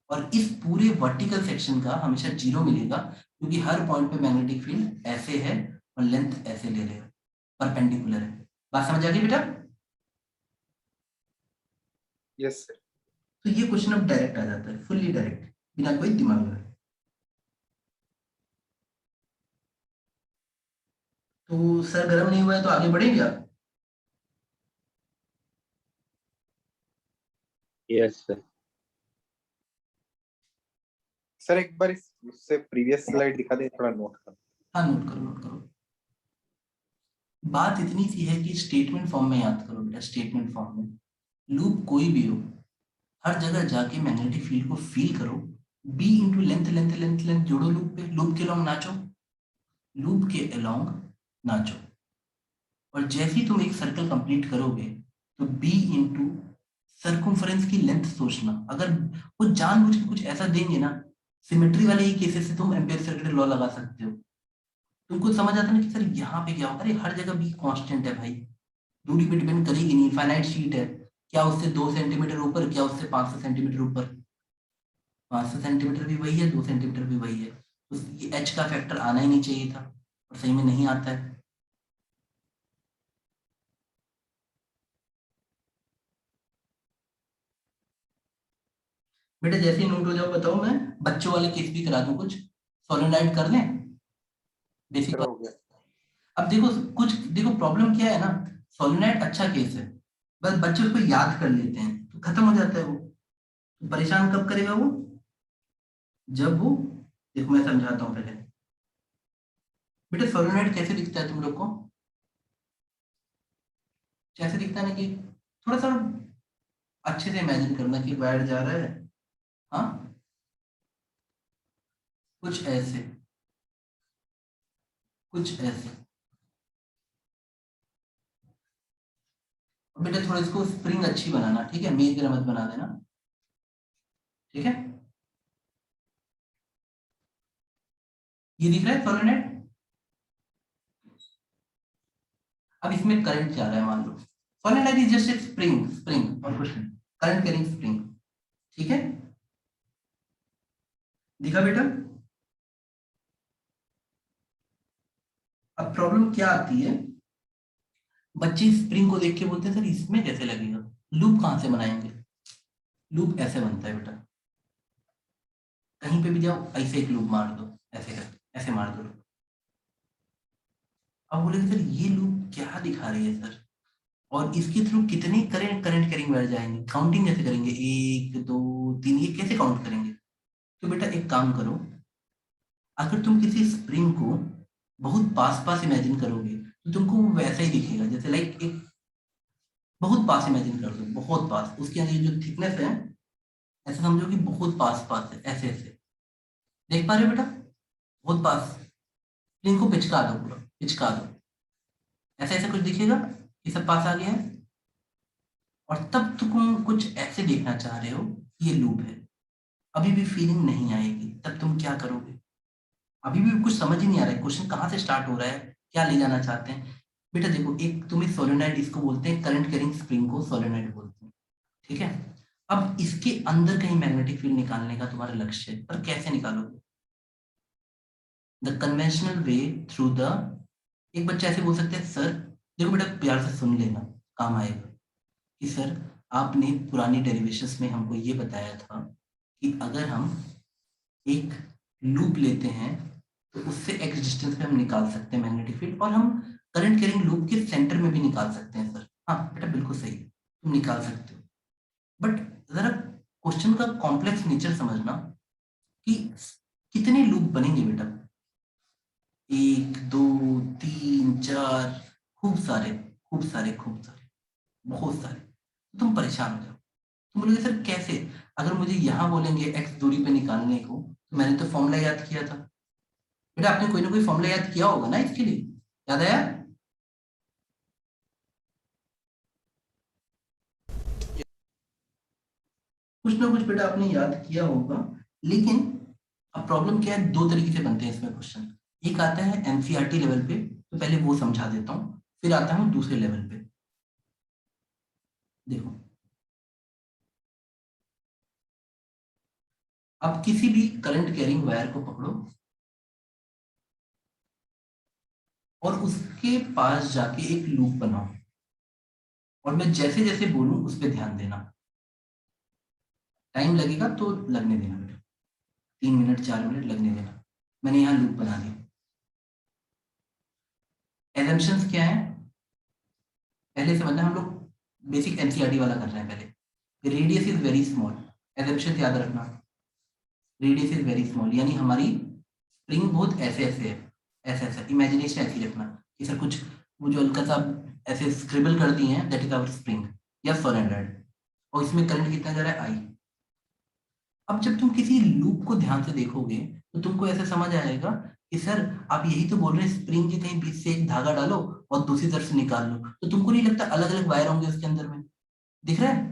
और इस पूरे वर्टिकल सेक्शन का हमेशा 0 मिलेगा, क्योंकि हर पॉइंट पे मैग्नेटिक फील्ड ऐसे है और लेंथ ऐसे ले रहे हैं, परपेंडिकुलर है। बात समझ आ गई बेटा? Yes sir. तो ये क्वेश्चन अब डायरेक्ट आ जाता है, फुल्ली डायरेक्ट, बिना कोई दिमाग लगाए। तो सर गर्म नहीं हुआ है तो आगे बढ़ेंगे आप? yes sir सर एक बार उससे प्रीवियस स्लाइड दिखा दें, थोड़ा नोट कर। हाँ नोट करो नोट करो। बात इतनी सी है कि स्टेटमेंट फॉर्म में याद करो बेटा, स्टेटमेंट फॉर्म में लूप कोई भी हो हर जगह जाके मैग्नेटिक फील्ड को फील करो। B into length length length length जोड़ो लूप पे, लूप के अलोंग नाचो, लूप के अलोंग नाचो। और जैसे ही तुम एक सर्कल कंप्लीट करोगे तो B इंटू सर्कमफरेंस की लेंथ सोचना। अगर वो जानबूझ के कुछ ऐसा देंगे ना, सिमेट्री वाले ही केसेस से तुम एम्पियर सर्किट लॉ लगा सकते हो। तुमको समझ आता ना कि सर यहाँ पे क्या होगा, अरे हर जगह B कांस्टेंट है भाई, दूरी पे डिपेंड करेगी नहीं, फाइनाइट शीट है, क्या उससे 2 सेंटीमीटर ऊपर, क्या उससे 500 सेंटीमीटर ऊपर, 500 सेंटीमीटर भी वही है, 2 सेंटीमीटर भी वही है। तो ये H का फैक्टर आना ही नहीं चाहिए था, और सही में नहीं आता है। बेटा जैसे ही नोट हो जाओ बताओ, मैं बच्चों वाले केस भी करा दूं, कुछ सोलेनोइड कर लें बेसिक। सर हो गया। अब देखो कुछ देखो प्रॉब्लम क्या है ना, सोलेनोइड अच्छा केस है, बस बच्चे उसको याद कर लेते हैं तो खत्म हो जाता है वो। तो परेशान कब करेगा वो? जब वो देखो मैं समझाता हूँ पहले। बेटा सोलेनॉइड कैसे दिखता है तुम लोग को? कैसे दिखता है ना, कि थोड़ा सा अच्छे से इमेजिन करना कि वायर जा रहा है, हाँ, कुछ ऐसे, कुछ ऐसे। और बेटा थोड़ा इसको स्प्रिंग अच्छी बनाना, ठीक है, मेज गिरा मत बना देना, ठीक है। ये दिख रहा है सोलेनॉइड? अब इसमें करंट जा रहा है, मान लो solenoid is just a spring, spring और कुछ नहीं, करंट कैरिंग स्प्रिंग, ठीक है। दिखा बेटा? अब प्रॉब्लम क्या आती है, बच्चे स्प्रिंग को देख के बोलते हैं सर इसमें कैसे लगेगा, लूप कहां से बनाएंगे? लूप ऐसे बनता है बेटा, कहीं पे भी जाओ ऐसे एक लूप मार दो, ऐसे कर, ऐसे मार दो। अब बोलेंगे सर ये लूप क्या दिखा रही है सर, और इसके थ्रू कितने करंट करंट कैरिंग वायर जाएंगे, काउंटिंग कैसे करेंगे, 1 2 3, ये कैसे काउंट करेंगे? तो बेटा एक काम करो, अगर तुम किसी स्प्रिंग को बहुत पास पास इमेजिन करोगे तो तुमको वो वैसा ही दिखेगा, जैसे लाइक एक बहुत पास इमेजिन कर दो, बहुत पास, उसके अंदर जो थिकनेस है ऐसा समझो कि बहुत पास पास है, ऐसे ऐसे देख पा रहे हो बेटा? बहुत पास, स्प्रिंग को पिचका दो, पूरा पिचका दो, ऐसा ऐसा कुछ दिखेगा, ये सब पास आ गया है। और तब तुम कुछ ऐसे देखना चाह रहे हो, ये लूप है, अभी भी फीलिंग नहीं आएगी, तब तुम क्या करोगे? अभी भी कुछ समझ ही नहीं आ रहा है, क्वेश्चन कहाँ से स्टार्ट हो रहा है, क्या ले जाना चाहते हैं? बेटा देखो, एक तुम्हें सोलेनॉइड इसको बोलते हैं, करंट कैरिंग स्प्रिंग को सोलेनॉइड बोलते हैं, ठीक है। अब इसके अंदर कहीं मैग्नेटिक फील्ड निकालने का तुम्हारा लक्ष्य है, पर कैसे निकालोगे? The conventional way through the, एक बच्चा ऐसे बोल सकते हैं सर, देखो बेटा प्यार से सुन लेना, काम आएगा, कि सर आपने पुरानी डेरिवेशंस में हमको ये बताया था कि अगर हम एक लूप लेते हैं तो उससे एक्स डिस्टेंस पे हम निकाल सकते हैं मैग्नेटिक फील्ड, और हम करंट कैरिंग लूप के सेंटर में भी निकाल सकते हैं सर। हाँ बेटा बिल्कुल सही है, तुम निकाल सकते हो, बट जरा क्वेश्चन का कॉम्प्लेक्स नेचर समझना कि कितने लूप बनेंगे बेटा, 1 2 3 4, खूब सारे, खूब सारे, खूब सारे, बहुत सारे। तुम परेशान हो जाओ, तुम बोलोगे सर कैसे? अगर मुझे यहाँ बोलेंगे एक्स दूरी पे निकालने को, तो मैंने तो फॉर्मूला याद किया था। बेटा आपने कोई ना कोई फॉर्मूला याद किया होगा ना इसके लिए, याद आया? कुछ ना कुछ बेटा आपने याद किया होगा, लेकिन अब प्रॉब्लम क्या है, 2 तरीके से बनते हैं इसमें क्वेश्चन। एक आता है एनसीईआरटी लेवल पे, तो पहले वो समझा देता हूँ, फिर आता हूँ दूसरे लेवल पे। देखो, अब किसी भी करंट कैरिंग वायर को पकड़ो और उसके पास जाके एक लूप बनाओ, और मैं जैसे जैसे बोलूं उस पर ध्यान देना, टाइम लगेगा तो लगने देना बेटा, 3 मिनट 4 मिनट लगने देना। मैंने यहाँ लूप बना दिया। एजम्पशंस क्या है, पहले से मतलब हम लोग बेसिक एनसीईआरटी वाला कर रहे हैं पहले। Radius is very small, assumption याद रखना, रेडियस इज वेरी स्मॉल, यानी हमारी स्प्रिंग बहुत ऐसे ऐसे है, ऐसे ऐसे, इमेजिनेशन ऐसी रखना कि सर कुछ वो जो हल्का सा ऐसे स्क्रिबल कर दिए हैं, दैट इज आवर स्प्रिंग या सोलेनॉइड, और इसमें करंट कितना जा रहा है, आई। अब जब तुम किसी लूप को ध्यान से देखोगे तो तुमको ऐसा समझ आएगा कि सर आप यही तो बोल रहे हैं, स्प्रिंग के कहीं बीच से एक धागा डालो और दूसरी तरफ से निकाल लो, तो तुमको नहीं लगता अलग अलग वायर होंगे उसके अंदर में, दिख रहा है?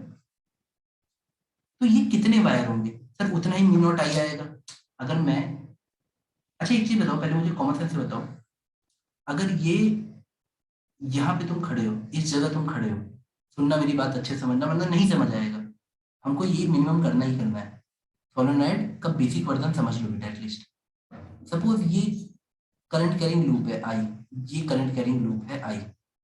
तो ये कितने वायर होंगे सर, उतना ही म्यू नॉट आई आएगा। अगर मैं, अच्छा एक चीज बताओ पहले मुझे कॉमन सेंस से बताओ, अगर ये यहाँ पे तुम खड़े हो, इस जगह तुम खड़े हो, सुनना मेरी बात अच्छे से समझना वरना नहीं समझ आएगा, हमको ये मिनिमम करना ही करना है। सोलेनॉइड का बेसिक वर्जन समझ लो बेटा एटलीस्ट। सपोज ये करंट कैरिंग लूप है आई, ये करंट कैरिंग लूप है आई,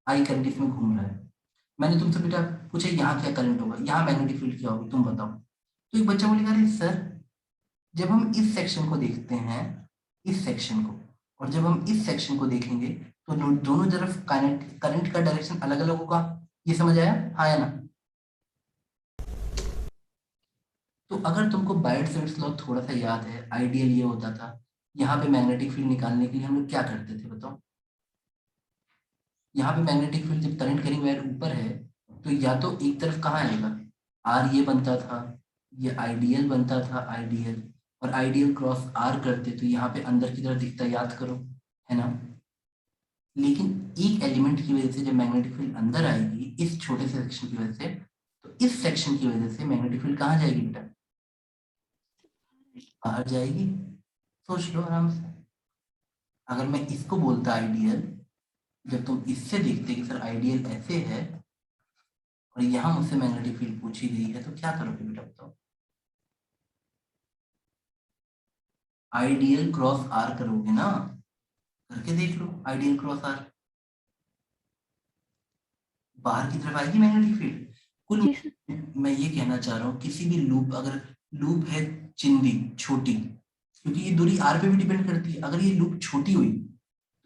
आई करंट इसमें घूम रहा है। मैंने तुमसे बेटा पूछा यहाँ क्या करंट होगा, यहाँ मैग्नेटिक फील्ड क्या होगी, तुम बताओ। तो एक बच्चा बोलेगा अरे सर जब हम इस सेक्शन को देखते हैं, इस सेक्शन को, और जब हम इस सेक्शन को देखेंगे तो दोनों तरफ करंट का डायरेक्शन अलग अलग होगा, ये समझ आया, हाँ या ना? तो अगर तुमको बायट सेविट्स लॉ थोड़ा सा याद है, आइडियल ये होता था यहाँ पे मैग्नेटिक फील्ड निकालने के लिए हम लोग क्या करते थे बताओ? यहाँ पे मैग्नेटिक फील्ड जब करंट कैरिंग वायर ऊपर है तो या तो एक तरफ कहाँ आएगा, आर ये बनता था, ये आइडियल बनता था, आइडियल, और आइडियल क्रॉस आर करते तो यहाँ पे अंदर की तरफ दिखता, याद करो, है ना? लेकिन एक एलिमेंट की वजह से जब मैग्नेटिक फील्ड अंदर आएगी इस छोटे से सेक्शन की वजह से, तो इस सेक्शन की वजह से मैग्नेटिक फील्ड कहाँ जाएगी बेटा? बाहर जाएगी। सोच लो आराम से। अगर मैं इसको बोलता आइडियल, जब तुम इससे देखते कि सर आइडियल ऐसे है और यहाँ मुझसे मैग्नेटिक फील्ड पूछी गई है, तो क्या करोगे बेटा बताओ? आइडियल क्रॉस आर करोगे ना? करके देख लो, आइडियल क्रॉस आर, बाहर की तरफ आएगी मैग्नेटिक फील्ड। कुल जी सर। मैं ये कहना चाह रहा हूँ, किसी भी लूप, अगर लूप है चिंदी छोटी, क्योंकि ये दूरी आर पे भी डिपेंड करती है, अगर ये लूप छोटी हुई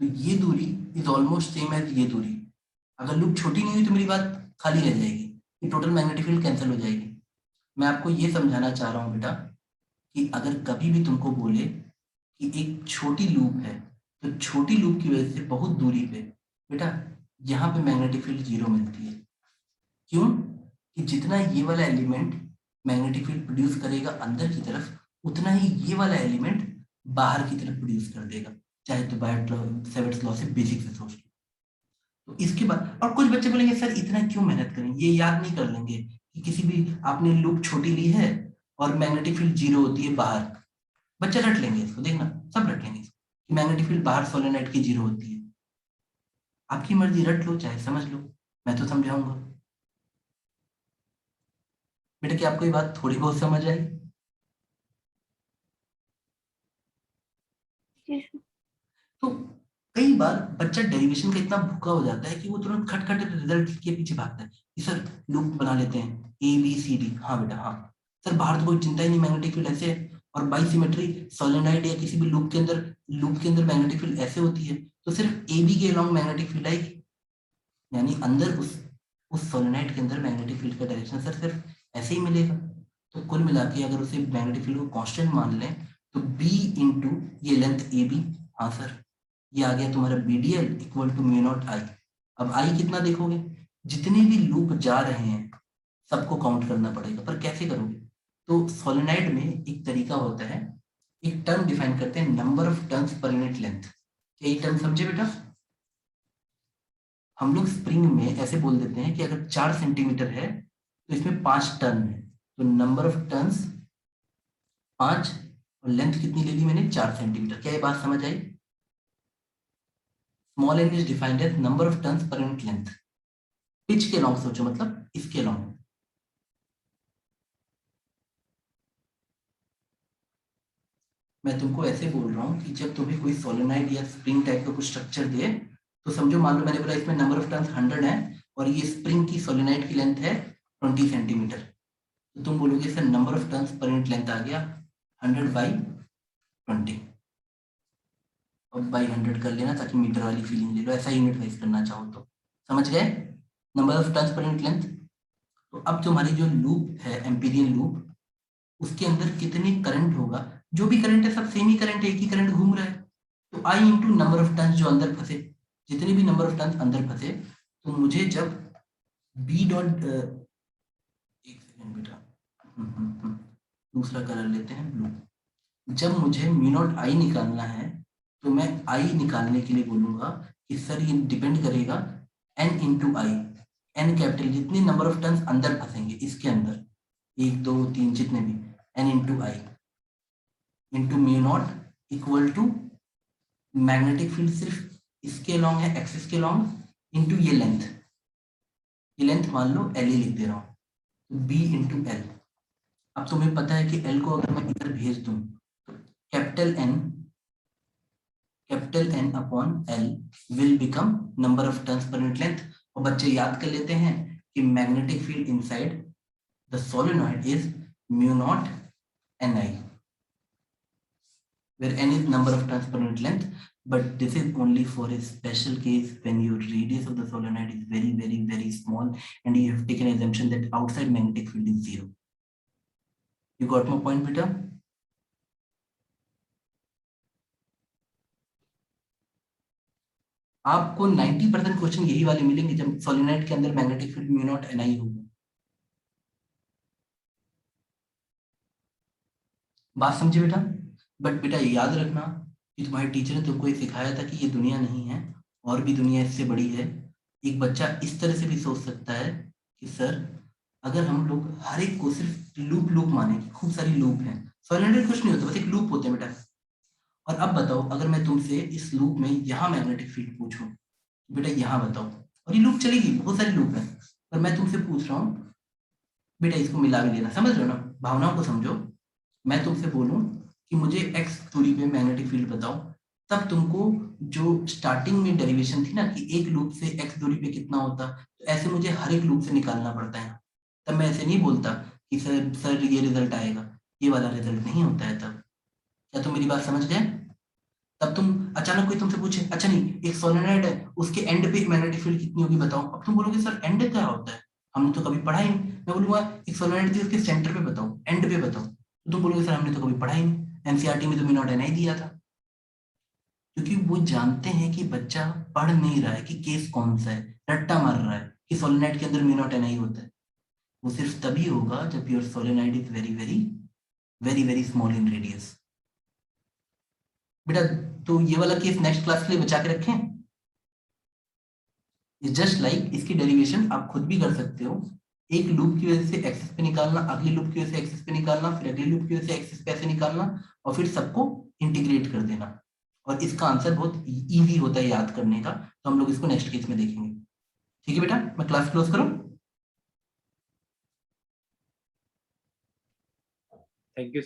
तो ये दूरी इज ऑलमोस्ट सेम एज ये दूरी। अगर लूप छोटी नहीं हुई तो मेरी बात खाली रह जाएगी, ये टोटल मैग्नेटिक फील्ड कैंसिल हो जाएगी। मैं आपको ये समझाना चाह रहा हूँ बेटा कि अगर कभी भी तुमको बोले कि एक छोटी लूप है, तो छोटी लूप की वजह से बहुत दूरी पे बेटा यहाँ पे मैग्नेटिक फील्ड 0 मिलती है। क्यों? कि जितना ये वाला एलिमेंट मैग्नेटिक फील्ड प्रोड्यूस करेगा अंदर की तरफ, उतना ही ये वाला एलिमेंट बाहर की तरफ प्रोड्यूस कर देगा, चाहे तो सेवेट्स लॉ से बेसिक से सोच लो। तो इसके बाद और कुछ बच्चे बोलेंगे सर इतना क्यों मेहनत करेंगे, ये याद नहीं कर लेंगे कि किसी भी आपने लूप छोटी ली है और मैग्नेटिक फील्ड 0 होती है बाहर। बच्चे रट लेंगे इसको, देखना सब रट लेंगे इसको कि मैग्नेटिक फील्ड बाहर सोलेनोइड की 0 होती है। आपकी मर्जी, रट लो चाहे समझ लो, मैं तो समझाऊंगा। बेटा क्या आपको ये बात थोड़ी बहुत समझ आई? जी सर। तो कई बार बच्चा डेरिवेशन का इतना भूखा हो जाता है कि वो तुरंत खट खट रिजल्ट के पीछे भागता है कि सर लूप बना लेते हैं ए बी सी डी। हाँ बेटा हाँ, सर बाहर तो कोई चिंता ही नहीं, मैग्नेटिक फील्ड ऐसे है, और बाई सिमेट्री सोलेनोइड या किसी भी लूप के अंदर मैग्नेटिक फील्ड ऐसे होती है, तो सिर्फ ए बी के अलॉन्ग मैग्नेटिक फील्ड आएगी, यानी अंदर उस सोलेनोइड के अंदर मैग्नेटिक फील्ड का डायरेक्शन सर सिर्फ ऐसे ही मिलेगा। तो कुल मिला के अगर उसे मैग्नेटिक फील्ड को कांस्टेंट मान लें तो बी इंटू ये लेंथ ए बी, हाँ सर ये आ गया तुम्हारा BDL equal to mu naught I. अब आई कितना देखोगे, जितने भी लूप जा रहे हैं सबको काउंट करना पड़ेगा, पर कैसे करोगे? तो सोलेनोइड में एक तरीका होता है, एक टर्म डिफाइन करते हैं number of turns per unit length. क्या ये टर्म समझे बेटा? हम लोग स्प्रिंग में ऐसे बोल देते हैं कि अगर 4 सेंटीमीटर है तो इसमें 5 टर्न है, तो नंबर ऑफ टर्न्स 5 और लेंथ कितनी ले ली मैंने, 4 सेंटीमीटर। क्या ये बात समझ आई? Small n is defined as number of turns per unit length. Pitch के लॉन्ग सोचो, मतलब इसके लॉन्ग। मैं तुमको ऐसे बोल रहा हूँ कि जब तुम्हें कोई सोलेनोइड या स्प्रिंग टाइप का कुछ स्ट्रक्चर दे, तो समझो मान लो मैंने बोला इसमें नंबर ऑफ टर्न्स 100 है और ये स्प्रिंग की सोलेनोइड की लेंथ है 20 सेंटीमीटर, तो तुम बोलोगे sir number of turns per unit length आ गया 100/20, और बाई 100 कर लेना ताकि मीटर वाली फीलिंग ले लो, ऐसा यूनिट वाइज करना चाहो तो। समझ गए? Number of turns per unit length. तो अब तुम्हारी जो लूप है एम्पीरियन लूप, उसके अंदर कितनी करंट होगा, जो भी करंट है सब सेम ही करंट है, एक ही करंट घूम रहा है, तो आई इंटू नंबर ऑफ टर्न्स जो अंदर फंसे, जितने भी नंबर ऑफ टर्न्स अंदर फंसे, तो मुझे जब बी डॉट, एक सेकेंड बेटा, दूसरा कलर लेते हैं ब्लू। जब मुझे म्यू नॉट आई निकालना है तो मैं आई निकालने के लिए बोलूंगा कि सर ये डिपेंड करेगा n इंटू आई, n कैपिटल जितने नंबर ऑफ टर्न्स अंदर फंसेंगे इसके अंदर, 1 2 3 जितने भी, n into I into mu naught equal to magnetic field सिर्फ इसके लॉन्ग है, एक्सिस के लॉन्ग, इंटू ये लेंथ मान लो L ही लिख दे रहा हूँ, तो B इंटू L। अब तुम्हें पता है कि L को अगर मैं इधर भेज दूं तो capital N upon L will become number of turns per unit length. और बच्चे याद कर लेते हैं कि magnetic field inside the solenoid is mu naught Ni, where N is number of turns per unit length, but this is only for a special case when your radius of the solenoid is very very very small and you have taken assumption that outside magnetic field is 0. You got my point beta? आपको 90% question यही वाले मिलेंगे जब solenoid के अंदर magnetic field mu naught n I होगा। बात समझे बेटा? बट बेटा याद रखना कि तुम्हारे टीचर ने तुमको ये सिखाया था कि ये दुनिया नहीं है, और भी दुनिया इससे बड़ी है। एक बच्चा इस तरह से भी सोच सकता है कि सर अगर हम लोग हर एक को सिर्फ लूप लूप माने, खूब सारी लूप हैं, सोलेनोइड कुछ नहीं होता, बस एक लूप होते हैं बेटा। और अब बताओ अगर मैं तुमसे इस लूप में यहाँ मैग्नेटिक फील्ड पूछूं, बेटा यहाँ बताओ, और ये लूप चलेगी, बहुत सारी लूप है, पर मैं तुमसे पूछ रहा हूँ बेटा इसको मिला भी लेना, समझ रहे हो ना, भावनाओं को समझो। मैं तुमसे बोलूं कि मुझे x दूरी पे मैग्नेटिक फील्ड बताओ, तब तुमको जो स्टार्टिंग में डेरिवेशन थी ना कि एक लूप से x दूरी पे कितना होता, तो ऐसे मुझे हर एक लूप से निकालना पड़ता है। तब मैं ऐसे नहीं बोलता कि सर ये रिजल्ट आएगा, ये वाला रिजल्ट नहीं होता है तब। क्या तुम मेरी बात समझ गए? तब तुम अचानक कोई तुमसे पूछे अच्छा नहीं एक सोलेनोइड है, उसके एंड पे मैग्नेटिक फील्ड कितनी होगी बताओ, अब तुम बोलोगे सर एंड क्या होता है, हमने तो कभी पढ़ा ही नहीं। मैं बोलूंगा एक सोलेनोइड थी उसके सेंटर पे बताओ, एंड पे बताओ, तो तुम बोलोगे सर हमने तो कभी पढ़ा ही नहीं, एनसीईआरटी में तो म्यू नॉट एन आई दिया था। क्योंकि वो जानते हैं कि बच्चा पढ़ नहीं रहा है कि केस कौन सा है, रट्टा मार रहा है कि सोलेनोइड के अंदर म्यू नॉट एन आई होता है। वो सिर्फ तभी होगा जब your solenoid is very very very very small in radius. बेटा तो ये वाला केस नेक्स्ट क्लास के लिए बचा के रखें। जस्ट लाइक इसकी डेरिवेशन आप खुद भी कर सकते हो, एक लूप की वजह से एक्सिस पे निकालना, अगली लूप की वजह से एक्सिस पे निकालना, फिर अगली लूप की वजह से एक्सिस पे ऐसे निकालना, और फिर सबको इंटीग्रेट कर देना। और इसका आंसर बहुत इजी होता है याद करने का, तो हम लोग इसको नेक्स्ट केस में देखेंगे। ठीक है बेटा, मैं क्लास क्लोज करूं? Thank you.